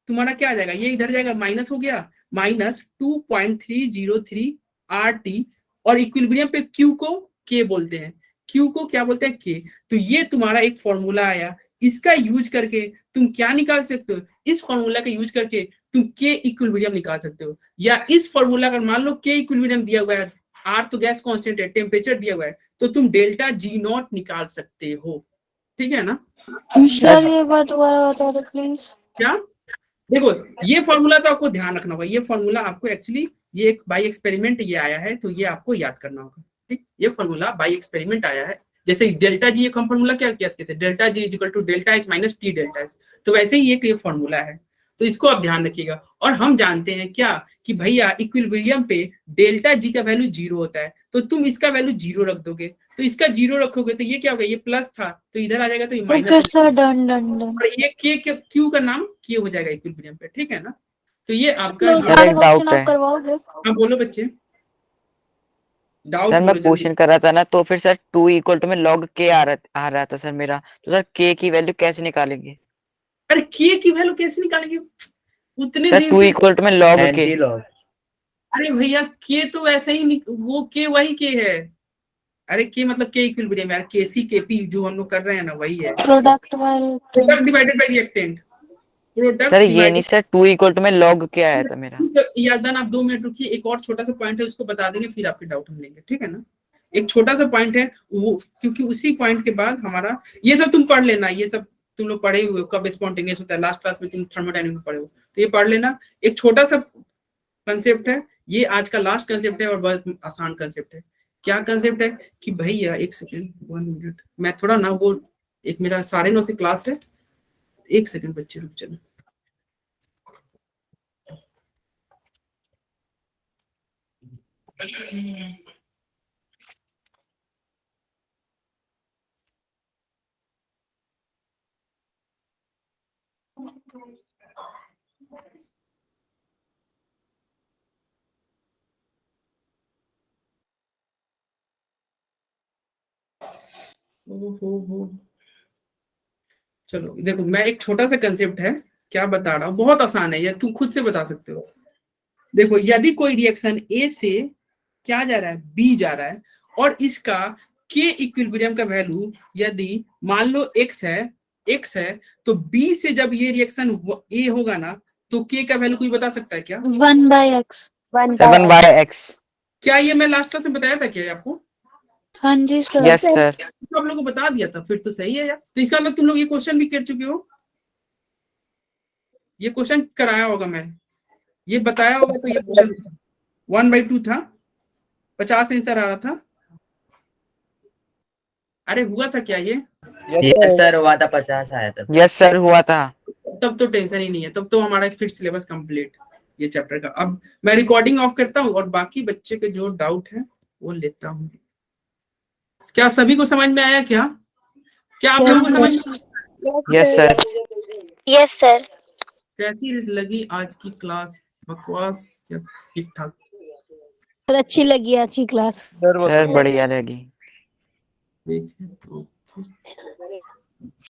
तुम्हारा क्या आ जाएगा? ये इधर जाएगा, माइनस हो गया, माइनस 2.303 RT, और इक्विलिब्रियम पे क्यू को के बोलते हैं, क्यू को क्या बोलते हैं? के। तो ये तुम्हारा एक फॉर्मूला आया, इसका यूज करके तुम क्या निकाल सकते हो? इस फॉर्मूला का यूज करके तुम के इक्विलिब्रियम निकाल सकते हो, या इस फॉर्मूला का मान लो के इक्विलिब्रियम दिया हुआ है, आर तो गैस कांस्टेंट है, टेम्परेचर दिया हुआ है, तो तुम डेल्टा जी नॉट निकाल सकते हो, ठीक है ना।
Sir, ये बात दोबारा बता दो प्लीज।
क्या? देखो ये फॉर्मूला तो आपको ध्यान रखना होगा, ये फॉर्मूला आपको एक्चुअली ये एक बाय एक्सपेरिमेंट ये आया है, तो ये आपको याद करना होगा, ठीक। ये फॉर्मूला बाय एक्सपेरिमेंट आया है, जैसे डेल्टा जी एक हम फॉर्मूला क्या कहते थे, delta G equal to delta H minus T delta S, तो वैसे ही एक ये फॉर्मूला है, तो इसको आप ध्यान रखिएगा। और हम जानते हैं क्या कि भैया इक्विलिब्रियम पे डेल्टा जी का वैल्यू 0 होता है, तो तुम इसका वैल्यू 0 रख दोगे, तो इसका 0 रखोगे तो ये क्या होगा? ये प्लस था तो इधर आ जाएगा, तो ये
okay
minus,
sir, done done done.
और ये के क्यू का नाम के हो जाएगा इक्विलिब्रियम पे, ठीक है ना। तो ये आपका
सर, एक डाउट है।
आप करवाओगे?
हाँ बोलो बच्चे, डाउट
सर मैं
बोलो जल्दी।
क्वेश्चन कर रहा था ना, तो फिर सर 2 इक्वल टू में log k आ रहा था सर मेरा, तो सर k की वैल्यू कैसे निकालेंगे?
अरे के की वैल्यू कैसे निकालेंगे? उतने
सर
दिन
2
से
इक्वल टू में log k।
एंटी लॉग
अरे भैया के तो वैसे ही वो के वही के है, अरे के मतलब के इक्विलिब्रियम यार, केसी केपी जो हम लोग कर रहे हैं ना वही है,
प्रोडक्ट वाले
product divided by reactant. Product
sir ये नहीं सर 2 इक्वल टू में log के आया था मेरा।
यादन आप 2 मिनट रुकिए, एक और छोटा सा पॉइंट है उसको बता देंगे, फिर आपके डाउट हम लेंगे, ठीक है ना। एक छोटा सा पॉइंट है वो, क्योंकि उसी पॉइंट के बाद हमारा ये सब तुम पढ़ लेना, ये सब तुम लोग पढ़े हुए हो, कब स्पॉन्टेनियस होता है, लास्ट क्लास में तुम थर्मोडायनेमिक्स पढ़े हो, तो ये पढ़ लेना। एक छोटा सा कंसेप्ट है, ये आज का लास्ट कंसेप्ट है और बहुत आसान कंसेप्ट है। क्या कंसेप्ट है कि भैया, एक सेकेंड, 1 मिनट, मैं थोड़ा ना वो, एक मेरा 9:30 से क्लास है, एक सेकंड बच्चे रुक जाना। हो चलो देखो, मैं एक छोटा सा कंसेप्ट है क्या बता रहा हूँ, बहुत आसान है, ये तुम खुद से बता सकते हो। देखो, यदि कोई रिएक्शन ए से क्या जा रहा है, बी जा रहा है, और इसका के इक्विलिब्रियम का वैल्यू यदि मान लो x है, तो b से जब ये रिएक्शन ए होगा ना, तो के का वैल्यू कोई बता सकता है क्या?
1/x।
7/x।
क्या ये मैं लास्ट क्लास में बताया था क्या आपको?
हाँ जी सर।
Yes sir.
तो आप लोगों को बता दिया था, फिर तो सही है यार। तो इसका मतलब तुम लोग ये क्वेश्चन भी कर चुके हो, ये क्वेश्चन कराया होगा, मैं ये बताया होगा, तो ये क्वेश्चन 1/2 था, 50 आंसर आ रहा था। अरे हुआ था क्या ये?
यस सर हुआ था, 50 आया था।
यस सर हुआ था।
तब तो टेंशन ही नहीं है, तब तो हमारा फिर सिलेबस कंप्लीट ये चैप्टर का। अब मैं रिकॉर्डिंग ऑफ करता हूँ और बाकी बच्चे के जो डाउट है वो लेता हूँ। क्या सभी को समझ में आया क्या? क्या आप लोगों को समझ में?
Yes sir.
Yes sir.
कैसी लगी आज की क्लास? बकवास या ठीक ठाक?
सर अच्छी लगी आज की क्लास।
सर बढ़िया लगी।
देखें तो